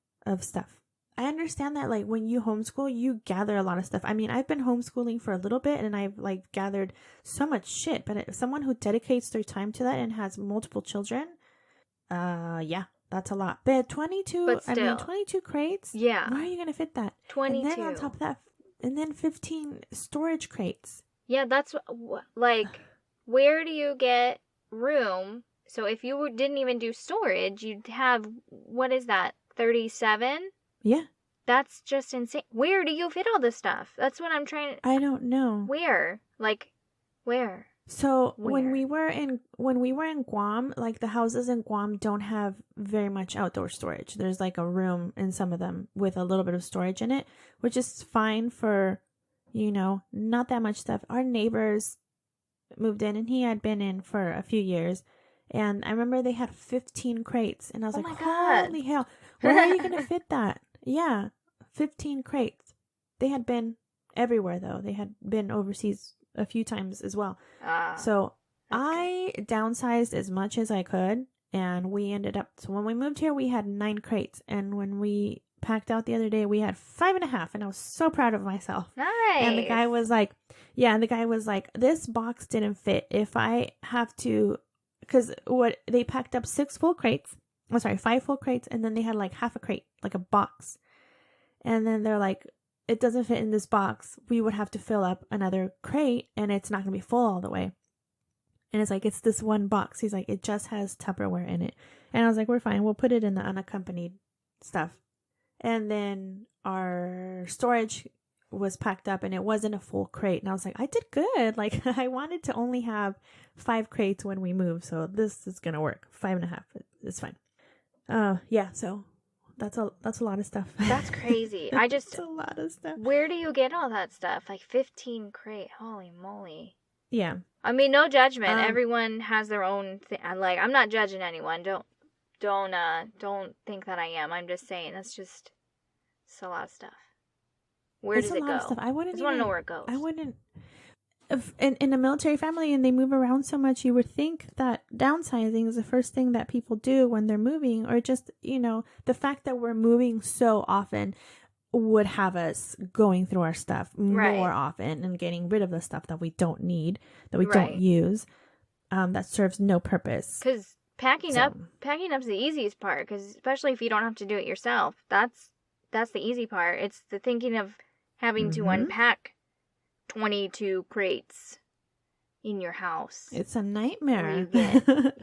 stuff. I understand that, like, when you homeschool, you gather a lot of stuff. I mean, I've been homeschooling for a little bit and I've, like, gathered so much shit. But if someone who dedicates their time to that and has multiple children, yeah, that's a lot. But 22, I mean, 22 crates? Yeah. Where are you going to fit that? 22. And then on top of that, and then 15 storage crates. Yeah, that's, like, where do you get room? So if you didn't even do storage, you'd have, what is that, 37? Yeah. That's just insane. Where do you fit all this stuff? That's what I'm trying to... I don't know. Where? Like, where? So when we were in Guam, like, the houses in Guam don't have very much outdoor storage. There's like a room in some of them with a little bit of storage in it, which is fine for, you know, not that much stuff. Our neighbors moved in and he had been in for a few years. And I remember they had 15 crates. And I was like, holy hell, where are you going to fit that? Yeah, 15 crates. They had been everywhere, though. They had been overseas a few times as well. So I downsized as much as I could. And we ended up, so when we moved here, we had 9 crates. And when we packed out the other day, we had 5.5. And I was so proud of myself. Nice. And the guy was like, this box didn't fit. If I have to... Because they packed up 5 full crates, and then they had like half a crate, like a box. And then they're like, it doesn't fit in this box. We would have to fill up another crate, and it's not going to be full all the way. And it's like, it's this one box. He's like, it just has Tupperware in it. And I was like, we're fine. We'll put it in the unaccompanied stuff. And then our storage was packed up and it wasn't a full crate. And I was like, I did good. Like, I wanted to only have 5 crates when we moved. So this is going to work. 5.5. It's fine. Yeah. So that's a lot of stuff. That's crazy. That's a lot of stuff. Where do you get all that stuff? Like 15 crate. Holy moly. Yeah. I mean, no judgment. Everyone has their own thing. Like, I'm not judging anyone. Don't think that I am. I'm just saying it's a lot of stuff. Where does it go? I wouldn't just want to know where it goes. I wouldn't. In a military family and they move around so much, you would think that downsizing is the first thing that people do when they're moving, or just, you know, the fact that we're moving so often would have us going through our stuff more often and getting rid of the stuff that we don't need, that we don't use, that serves no purpose. Because packing up's the easiest part, because especially if you don't have to do it yourself, that's the easy part. It's the thinking of having to unpack 22 crates in your house. It's a nightmare.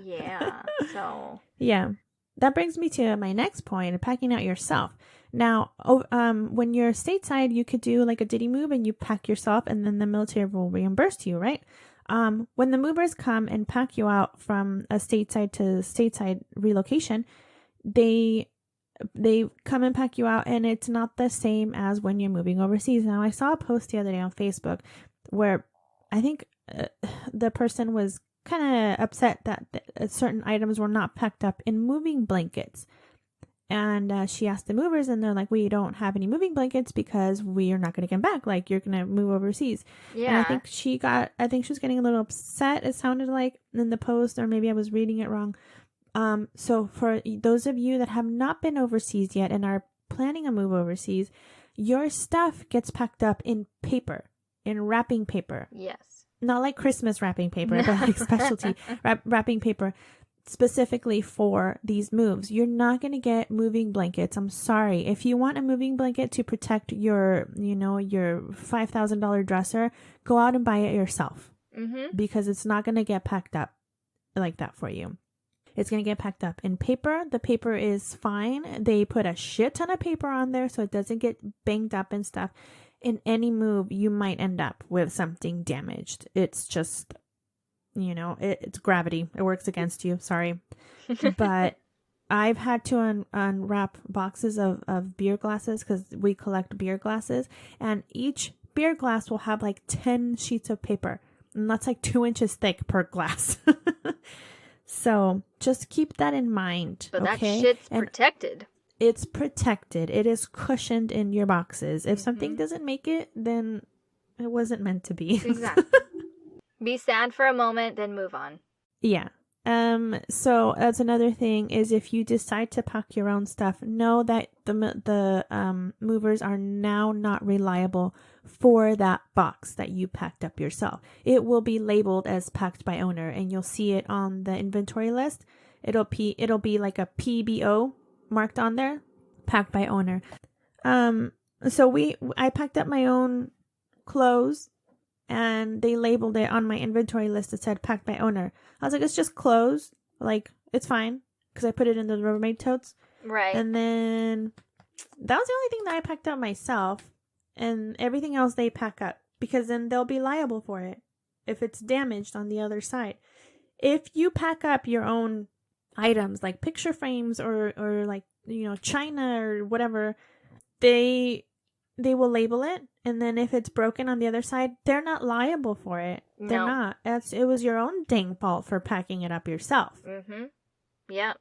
Yeah. So. Yeah. That brings me to my next point, packing out yourself. Now, when you're stateside, you could do like a Diddy move and you pack yourself and then the military will reimburse you, right? When the movers come and pack you out from a stateside to stateside relocation, they come and pack you out, and it's not the same as when you're moving overseas. Now, I saw a post the other day on Facebook where I think the person was kind of upset that certain items were not packed up in moving blankets. And she asked the movers, and they're like, we don't have any moving blankets because we are not going to get back. Like, you're going to move overseas. Yeah. And I think she was getting a little upset, it sounded like, in the post, or maybe I was reading it wrong. So for those of you that have not been overseas yet and are planning a move overseas, your stuff gets packed up in paper, in wrapping paper. Yes. Not like Christmas wrapping paper, but like specialty wrapping paper specifically for these moves. You're not going to get moving blankets. I'm sorry. If you want a moving blanket to protect your $5,000 dresser, go out and buy it yourself. Mm-hmm. Because it's not going to get packed up like that for you. It's going to get packed up in paper. The paper is fine. They put a shit ton of paper on there so it doesn't get banged up and stuff. In any move, you might end up with something damaged. It's just, it's gravity. It works against you. Sorry. But I've had to unwrap boxes of beer glasses because we collect beer glasses. And each beer glass will have like 10 sheets of paper. And that's like 2 inches thick per glass. So just keep that in mind. But okay? That shit's protected. It's protected. It is cushioned in your boxes. If something doesn't make it, then it wasn't meant to be. Exactly. Be sad for a moment, then move on. Yeah. So that's another thing is if you decide to pack your own stuff, know that the movers are now not reliable for that box that you packed up yourself. It will be labeled as packed by owner, and you'll see it on the inventory list. It'll be like a PBO marked on there, packed by owner. So I packed up my own clothes, and they labeled it on my inventory list. It said packed by owner. I was like, it's just clothes. Like, it's fine. Because I put it in the Rubbermaid totes. Right. And then that was the only thing that I packed up myself. And everything else they pack up. Because then they'll be liable for it. If it's damaged on the other side. If you pack up your own items, like picture frames or like, china or whatever, they will label it. And then if it's broken on the other side, they're not liable for it. They're not. It was your own dang fault for packing it up yourself. Mm-hmm. Yep.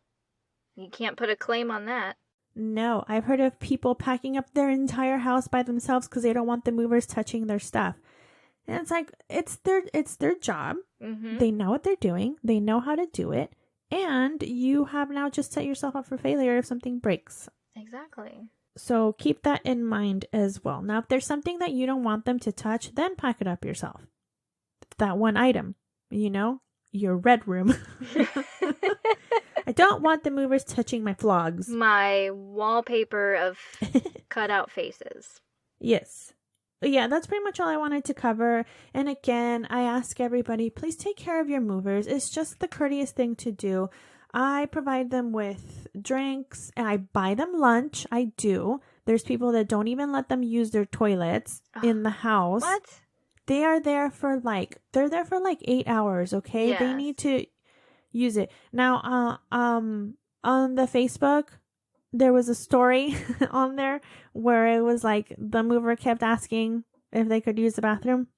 You can't put a claim on that. No. I've heard of people packing up their entire house by themselves because they don't want the movers touching their stuff. And it's like, it's their job. Mm-hmm. They know what they're doing. They know how to do it. And you have now just set yourself up for failure if something breaks. Exactly. So keep that in mind as well. Now, if there's something that you don't want them to touch, then pack it up yourself. That one item, your red room. I don't want the movers touching my flogs. My wallpaper of cutout faces. Yes. Yeah, that's pretty much all I wanted to cover. And again, I ask everybody, please take care of your movers. It's just the courteous thing to do. I provide them with drinks and I buy them lunch. I do. There's people that don't even let them use their toilets in the house. What? They are there for they're there for 8 hours, okay? Yes. They need to use it. Now, on the Facebook, there was a story on there where it was like the mover kept asking if they could use the bathroom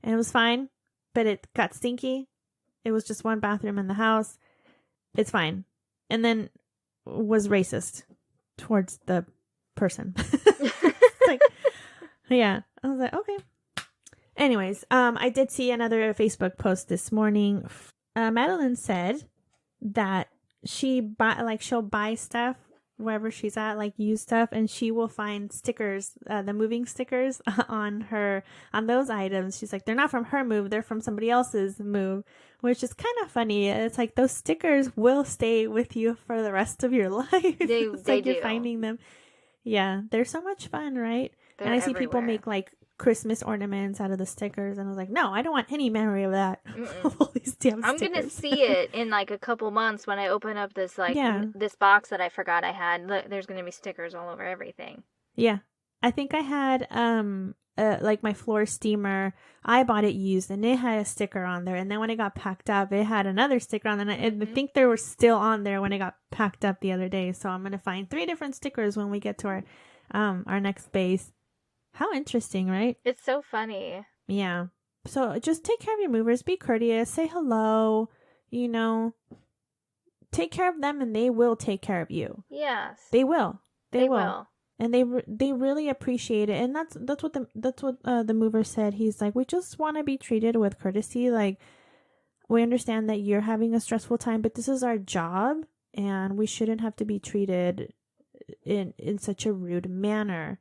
and it was fine, but it got stinky. It was just one bathroom in the house. It's fine. And then was racist towards the person. Yeah. I was like, okay. Anyways, I did see another Facebook post this morning. Madeline said that she'll buy stuff wherever she's at, used stuff, and she will find stickers, the moving stickers on those items. She's like, they're not from her move, they're from somebody else's move, which is kind of funny. It's like those stickers will stay with you for the rest of your life. They do. You're finding them. Yeah, they're so much fun, right? They're and I see everywhere. people make Christmas ornaments out of the stickers, and I was like, no, I don't want any memory of that. All these damn stickers. I'm gonna see it in a couple months when I open up this this box that I forgot I had. Look, there's gonna be stickers all over everything. Yeah, I think I had like my floor steamer, I bought it used and it had a sticker on there. And then when it got packed up, it had another sticker on there. And I think they were still on there when it got packed up the other day. So I'm going to find 3 different stickers when we get to our next base. How interesting, right? It's so funny. Yeah. So just take care of your movers. Be courteous. Say hello. You know, take care of them and they will take care of you. Yes. They will. They will. And they really appreciate it. And that's what the mover said. He's like, we just want to be treated with courtesy. Like, we understand that you're having a stressful time, but this is our job and we shouldn't have to be treated in such a rude manner.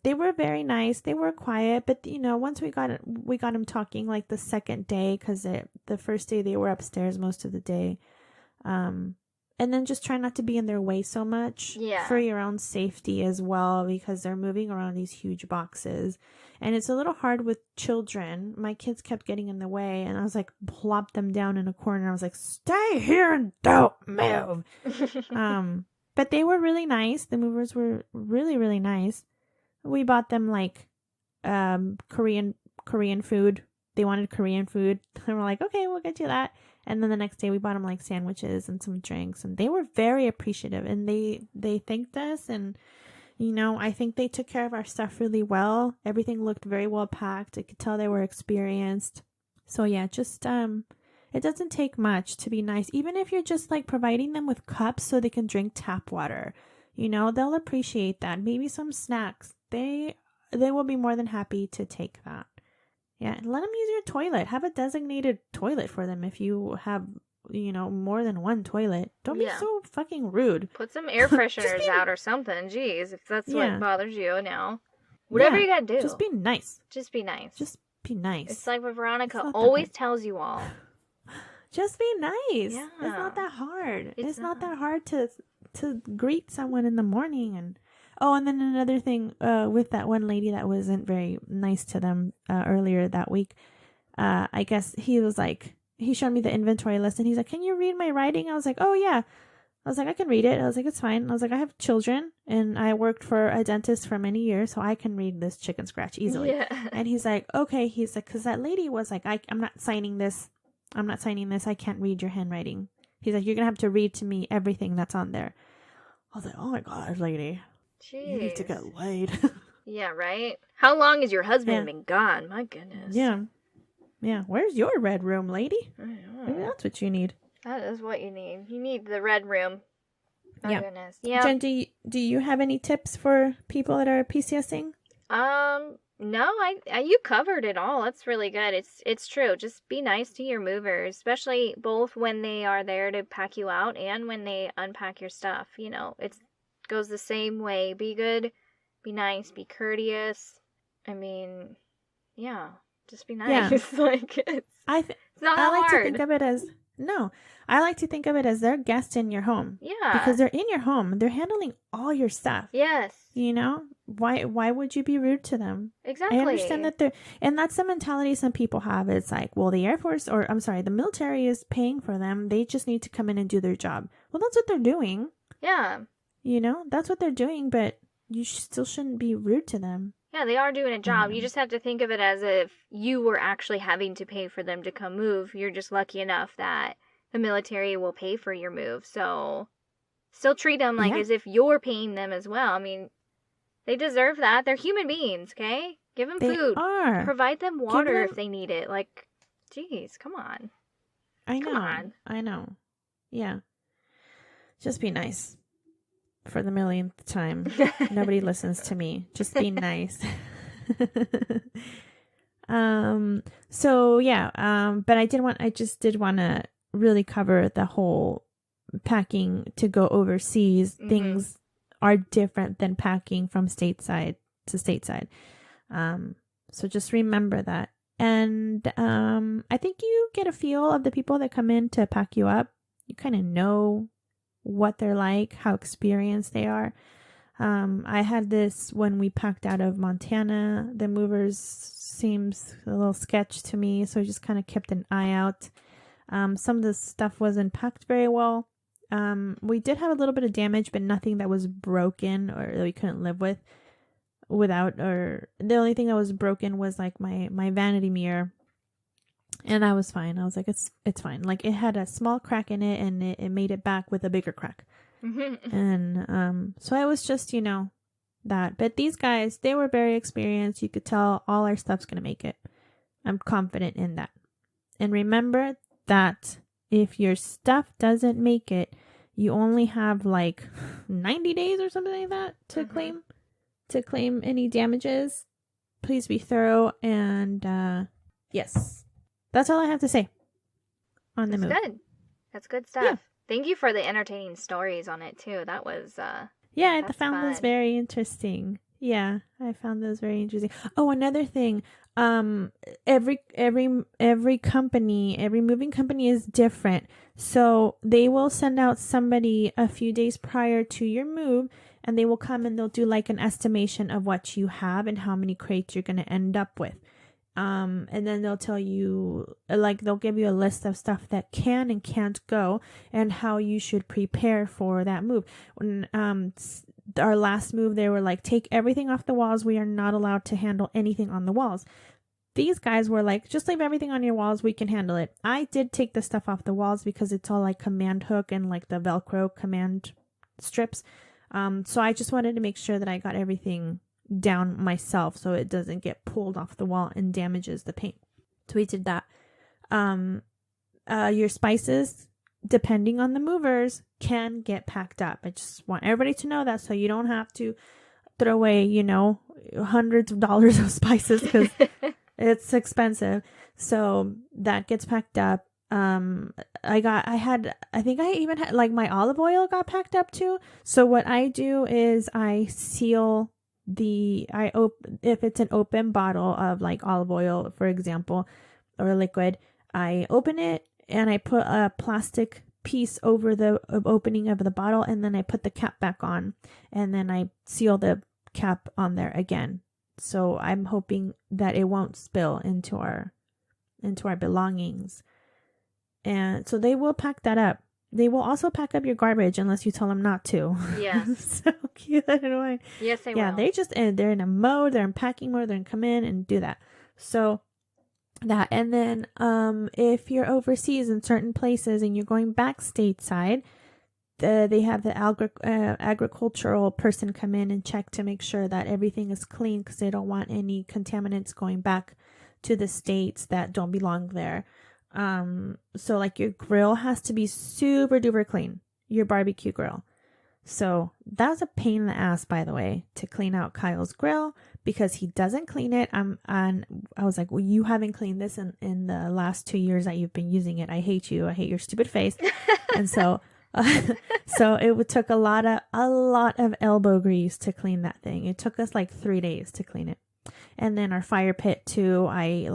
They were very nice. They were quiet, but you know, once we got them talking like the second day, because the first day they were upstairs most of the day. And then just try not to be in their way so much for your own safety as well, because they're moving around these huge boxes. And it's a little hard with children. My kids kept getting in the way and I was like, plop them down in a corner. I was like, stay here and don't move. But they were really nice. The movers were really, really nice. We bought them like Korean food. They wanted Korean food. And we're like, okay, we'll get you that. And then the next day we bought them like sandwiches and some drinks. And they were very appreciative. And they thanked us. And, you know, I think they took care of our stuff really well. Everything looked very well packed. I could tell they were experienced. So yeah, just it doesn't take much to be nice. Even if you're just like providing them with cups so they can drink tap water. You know, they'll appreciate that. Maybe some snacks. They will be more than happy to take that. Yeah, let them use your toilet. Have a designated toilet for them if you have, you know, more than one toilet. Don't be so fucking rude. Put some air fresheners out or something. Jeez, if that's what bothers you now. Whatever you gotta do. Just be nice. Just be nice. Just be nice. It's like what Veronica always tells you all. Just be nice. Yeah. It's not that hard. It's not that hard to greet someone in the morning. And then another thing with that one lady that wasn't very nice to them earlier that week, I guess he was like, he showed me the inventory list and he's like, can you read my writing? I was like, oh yeah. I was like, I can read it. I was like, it's fine. I was like, I have children and I worked for a dentist for many years, so I can read this chicken scratch easily. Yeah. And he's like, okay. He's like, because that lady was like, I'm not signing this. I'm not signing this. I can't read your handwriting. He's like, you're going to have to read to me everything that's on there. I was like, oh my God, lady. Jeez. You need to get laid. Yeah, right? How long has your husband been gone? My goodness. Yeah. Yeah. Where's your red room, lady? Maybe that's what you need. That is what you need. You need the red room. My goodness. Yeah. Jen, do you have any tips for people that are PCSing? No, you covered it all. That's really good. It's true. Just be nice to your movers, especially both when they are there to pack you out and when they unpack your stuff. You know, it goes the same way. Be good, be nice, be courteous. I mean, yeah, just be nice. Yeah. Like it's not that hard. To think of it as I like to think of it as they're guests in your home. Yeah. Because they're in your home. They're handling all your stuff. Yes. You know? Why would you be rude to them? Exactly. I understand that and that's the mentality some people have. It's like, well, the Air Force, the military is paying for them. They just need to come in and do their job. Well, that's what they're doing. Yeah. You know? That's what they're doing, but you still shouldn't be rude to them. Yeah, they are doing a job. You just have to think of it as if you were actually having to pay for them to come move. You're just lucky enough that the military will pay for your move. So still treat them like as if you're paying them as well. I mean, they deserve that. They're human beings, okay? Give them food. Are. Provide them water if they need it. Like, geez, come on. I know. Yeah. Just be nice. For the millionth time. Nobody listens to me. Just be nice. So yeah. But I just did want to really cover the whole packing to go overseas. Mm-hmm. Things are different than packing from stateside to stateside. So just remember that. And I think you get a feel of the people that come in to pack you up. You kind of know what they're like, how experienced they are. I had this when we packed out of Montana. The movers seems a little sketch to me, so I just kind of kept an eye out. Some of the stuff wasn't packed very well. We did have a little bit of damage, but nothing that was broken or that we couldn't live with. or the only thing that was broken was like my vanity mirror. And that was fine. I was like, it's fine. Like it had a small crack in it and it made it back with a bigger crack. And so I was just, that. But these guys, they were very experienced. You could tell all our stuff's going to make it. I'm confident in that. And remember that if your stuff doesn't make it, you only have like 90 days or something like that to claim any damages. Please be thorough. And yes, that's all I have to say on the move. That's good stuff. Yeah. Thank you for the entertaining stories on it too. That was I found those very interesting. Yeah, I found those very interesting. Oh, another thing. Every company, every moving company is different. So they will send out somebody a few days prior to your move, and they will come and they'll do like an estimation of what you have and how many crates you're going to end up with. And then they'll tell you, like, they'll give you a list of stuff that can and can't go and how you should prepare for that move. When, our last move, they were like, take everything off the walls. We are not allowed to handle anything on the walls. These guys were like, just leave everything on your walls. We can handle it. I did take the stuff off the walls because it's all like command hook and like the Velcro command strips. So I just wanted to make sure that I got everything down myself so it doesn't get pulled off the wall and damages the paint. So we did that. Your spices, depending on the movers, can get packed up. I just want everybody to know that so you don't have to throw away, hundreds of dollars of spices because it's expensive. So that gets packed up. I think I even had like my olive oil got packed up too. So what I do is I seal if it's an open bottle of like olive oil, for example, or liquid, I open it and I put a plastic piece over the opening of the bottle, and then I put the cap back on, and then I seal the cap on there again. So I'm hoping that it won't spill into our belongings. And so they will pack that up. They will also pack up your garbage unless you tell them not to. Yes. So cute. I don't know. Yes, they will. Yeah, they're in a mode. They're in packing mode. They're going to come in and do that. So that. And then if you're overseas in certain places and you're going back stateside, they have the agricultural person come in and check to make sure that everything is clean because they don't want any contaminants going back to the States that don't belong there. So like your grill has to be super duper clean, your barbecue grill. So that was a pain in the ass, by the way, to clean out Kyle's grill because he doesn't clean it. I was like, well, you haven't cleaned this in the last 2 years that you've been using it. I hate you. I hate your stupid face. And so, so it took a lot of elbow grease to clean that thing. It took us like 3 days to clean it. And then our fire pit too, I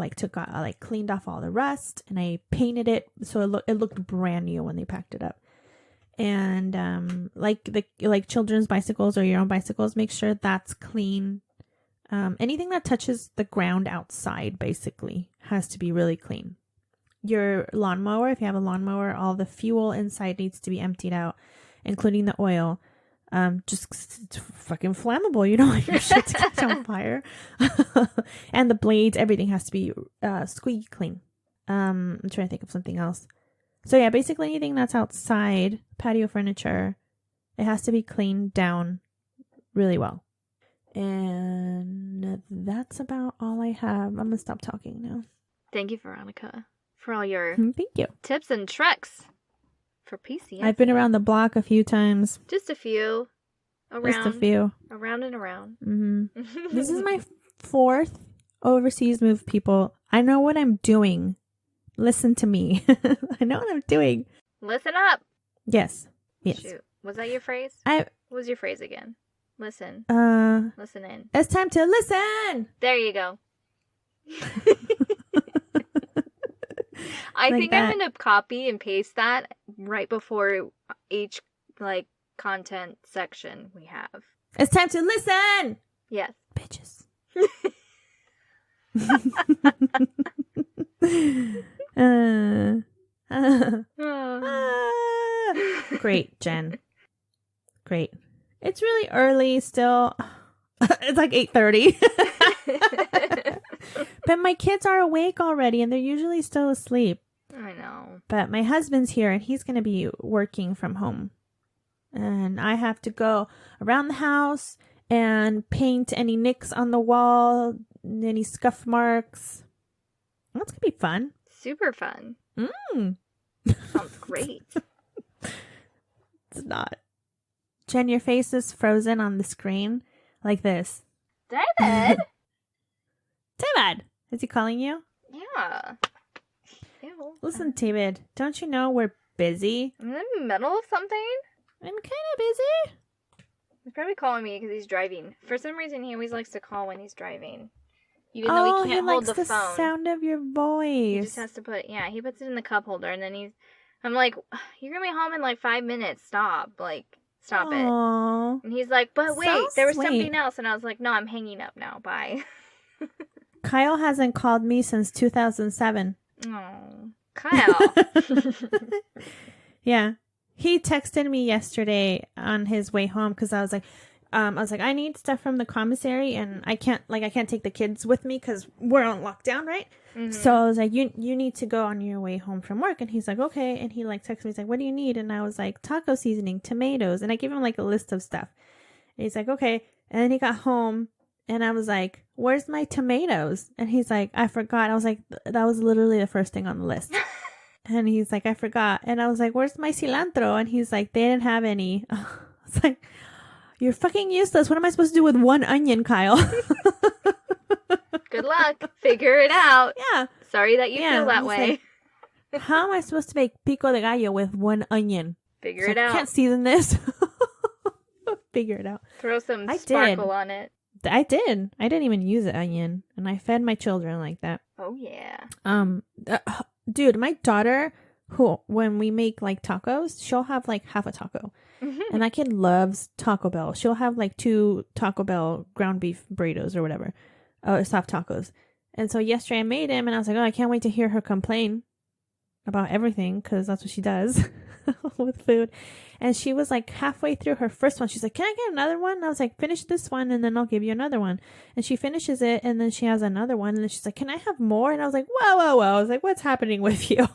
cleaned off all the rust and I painted it so it looked brand new when they packed it up. And like children's bicycles or your own bicycles, make sure that's clean. Anything that touches the ground outside basically has to be really clean. Your lawnmower, if you have a lawnmower, all the fuel inside needs to be emptied out, including the oil. Just it's fucking flammable. You don't want your shit to catch on fire. And the blades, everything has to be squeaky clean. I'm trying to think of something else. So yeah, basically anything that's outside, patio furniture, it has to be cleaned down really well. And that's about all I have. I'm gonna stop talking now. Thank you, Veronica, for all your Thank you. tips and tricks. For PC. I've been around the block a few times. Just a few. Just a few. Around and around. Mm-hmm. This is my 4th overseas move, people. I know what I'm doing. Listen to me. I know what I'm doing. Listen up. Yes. Shoot. Was that your phrase? What was your phrase again? Listen. Listen in. It's time to listen. There you go. I think I'm going to copy and paste that right before each content section we have. It's time to listen. Yes. Bitches. Great, Jen. Great. It's really early still. It's like 8:30. But my kids are awake already, and they're usually still asleep. I know. But my husband's here, and he's going to be working from home. And I have to go around the house and paint any nicks on the wall, any scuff marks. That's going to be fun. Super fun. Sounds great. It's not. Jen, your face is frozen on the screen like this. David! David! Is he calling you? Yeah. Ew. Listen, David, don't you know we're busy? I'm in the middle of something. I'm kind of busy. He's probably calling me because he's driving. For some reason, he always likes to call when he's driving. Even though he can't hold the phone. He likes the sound of your voice. He just has to he puts it in the cup holder, and then I'm like, you're going to be home in like 5 minutes. Stop. Like, stop Aww. it. And he's like, but wait, So there was sweet. something else. And I was like, no, I'm hanging up now. Bye. Kyle hasn't called me since 2007. Oh, Kyle. Yeah. He texted me yesterday on his way home because I was like, I need stuff from the commissary, and I can't take the kids with me because we're on lockdown, right? Mm-hmm. So I was like, you need to go on your way home from work. And he's like, okay. And he like texted me, he's like, what do you need? And I was like, taco seasoning, tomatoes. And I gave him like a list of stuff. And he's like, okay. And then he got home, and I was like, where's my tomatoes? And he's like, I forgot. I was like, that was literally the first thing on the list. And he's like, I forgot. And I was like, where's my cilantro? And he's like, they didn't have any. I was like, you're fucking useless. What am I supposed to do with one onion, Kyle? Good luck. Figure it out. Yeah. Sorry that you feel that way. Like, how am I supposed to make pico de gallo with one onion? Figure it out. I can't season this. Figure it out. Throw some sparkle on it. I did. I didn't even use an onion, and I fed my children like that. Oh yeah. Dude, my daughter, when we make like tacos, she'll have like half a taco. And that kid loves Taco Bell. She'll have like 2 Taco Bell ground beef burritos or whatever. Soft tacos. And so yesterday I made him, and I was like, oh, I can't wait to hear her complain about everything, because that's what she does with food. And she was like halfway through her first one. She's like, can I get another one? And I was like, finish this one, and then I'll give you another one. And she finishes it, and then she has another one. And then she's like, can I have more? And I was like, whoa. I was like, what's happening with you?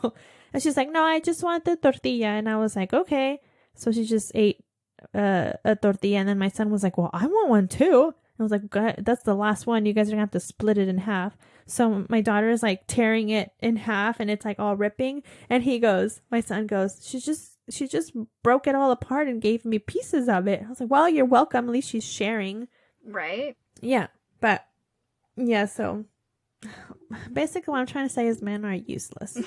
And she's like, no, I just want the tortilla. And I was like, okay. So she just ate a tortilla, and then my son was like, well, I want one too. I was like, God, that's the last one. You guys are gonna have to split it in half. So my daughter is like tearing it in half, and it's like all ripping. And my son goes, she just broke it all apart and gave me pieces of it. I was like, well, you're welcome. At least she's sharing. Right. Yeah. But yeah, so basically what I'm trying to say is men are useless.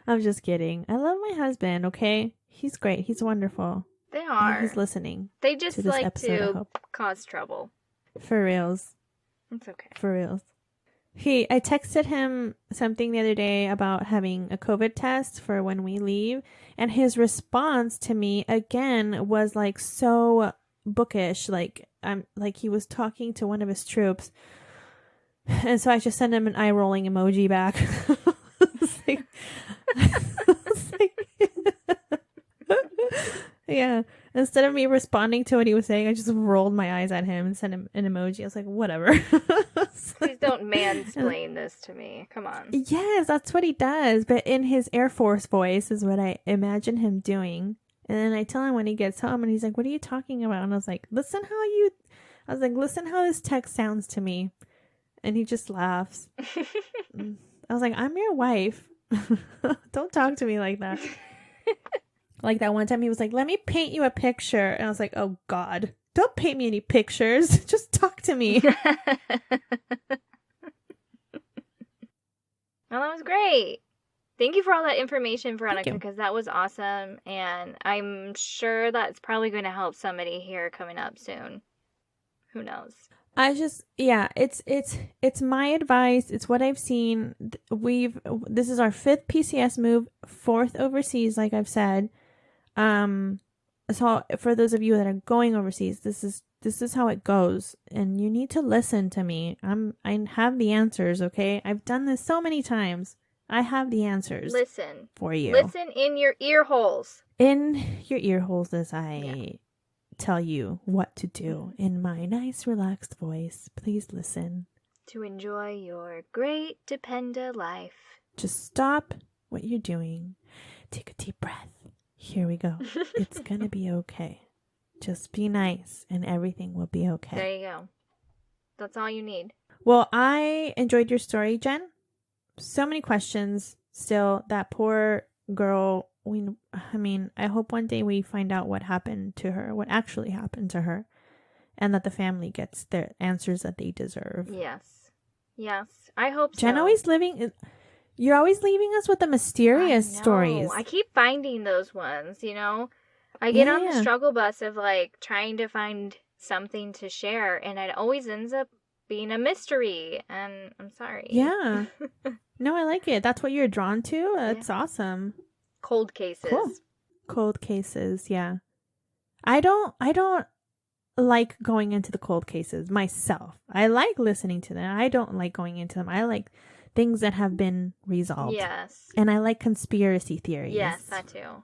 I'm just kidding. I love my husband, okay? He's great. He's wonderful. They are. And he's listening. They just like to cause trouble. For reals. It's okay. For reals. I texted him something the other day about having a COVID test for when we leave. And his response to me, again, was like so bookish. Like he was talking to one of his troops. And so I just sent him an eye rolling emoji back. Yeah. Instead of me responding to what he was saying, I just rolled my eyes at him and sent him an emoji. I was like, whatever. Please don't mansplain this to me. Come on. Yes, that's what he does. But in his Air Force voice is what I imagine him doing. And then I tell him when he gets home, and he's like, what are you talking about? And I was like, listen how this text sounds to me. And he just laughs. I was like, I'm your wife. Don't talk to me like that. Like that one time he was like, let me paint you a picture. And I was like, oh God, don't paint me any pictures. Just talk to me. Well, that was great. Thank you for all that information, Veronica, because that was awesome. And I'm sure that's probably going to help somebody here coming up soon. Who knows? It's my advice. It's what I've seen. This is our 5th PCS move, 4th overseas, like I've said. So for those of you that are going overseas, this is how it goes, and you need to listen to me. I have the answers, okay? I've done this so many times. I have the answers. Listen for you. Listen in your ear holes. In your ear holes as I tell you what to do in my nice, relaxed voice. Please listen. To enjoy your great Dependa life. Just stop what you're doing. Take a deep breath. Here we go. It's going to be okay. Just be nice and everything will be okay. There you go. That's all you need. Well, I enjoyed your story, Jen. So many questions still. That poor girl. I hope one day we find out what happened to her, what actually happened to her, and that the family gets their answers that they deserve. Yes. I hope so. Jen, you're always leaving us with the mysterious stories. I keep finding those ones, I get on the struggle bus of like trying to find something to share, and it always ends up being a mystery, and I'm sorry. Yeah. No, I like it. That's what you're drawn to. It's awesome. Cold cases. Cool. Cold cases, yeah. I don't like going into the cold cases myself. I like listening to them. I don't like going into them. I like things that have been resolved. Yes. And I like conspiracy theories. Yes, that too.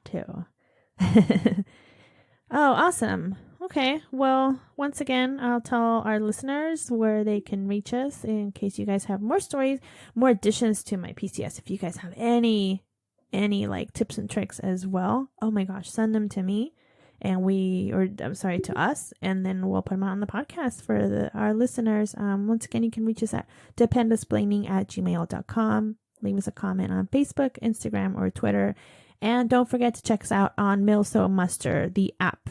Oh, awesome. Okay. Well, once again, I'll tell our listeners where they can reach us in case you guys have more stories, more additions to my PCS. If you guys have any like tips and tricks as well, oh my gosh, send them to me to us, and then we'll put them out on the podcast for our listeners. Once again, you can reach us at dependasplaining@gmail.com. Leave us a comment on Facebook, Instagram, or Twitter. And don't forget to check us out on Milso Muster, the app.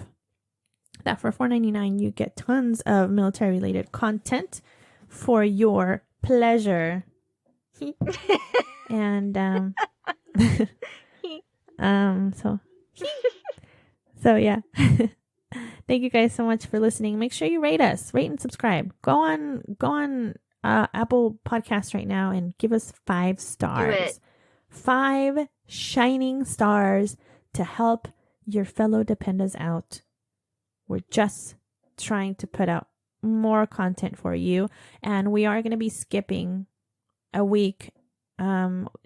That for $4.99, you get tons of military-related content for your pleasure. And so yeah. Thank you guys so much for listening. Make sure you rate and subscribe. Go on Apple Podcasts right now and give us 5 stars. Do it. 5 shining stars to help your fellow Dependas out. We're just trying to put out more content for you, and we are going to be skipping a week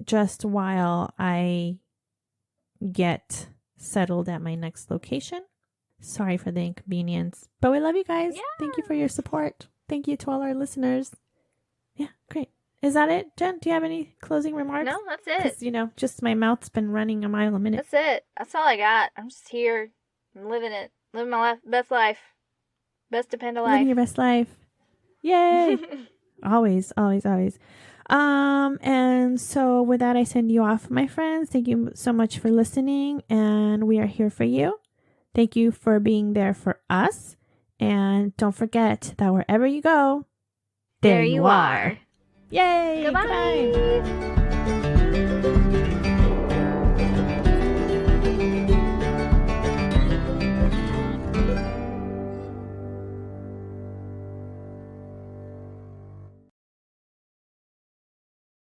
just while I get settled at my next location. Sorry for the inconvenience, but we love you guys. Yeah. Thank you for your support. Thank you to all our listeners. Yeah, great. Is that it, Jen? Do you have any closing remarks? No, that's it. Because, just my mouth's been running a mile a minute. That's it. That's all I got. I'm just here. I'm living it. Living my best life. Best Dependa life. Living your best life. Yay. Always, always, always. And so with that, I send you off, my friends. Thank you so much for listening, and we are here for you. Thank you for being there for us. And don't forget that wherever you go, there you are. Yay! Goodbye. Goodbye.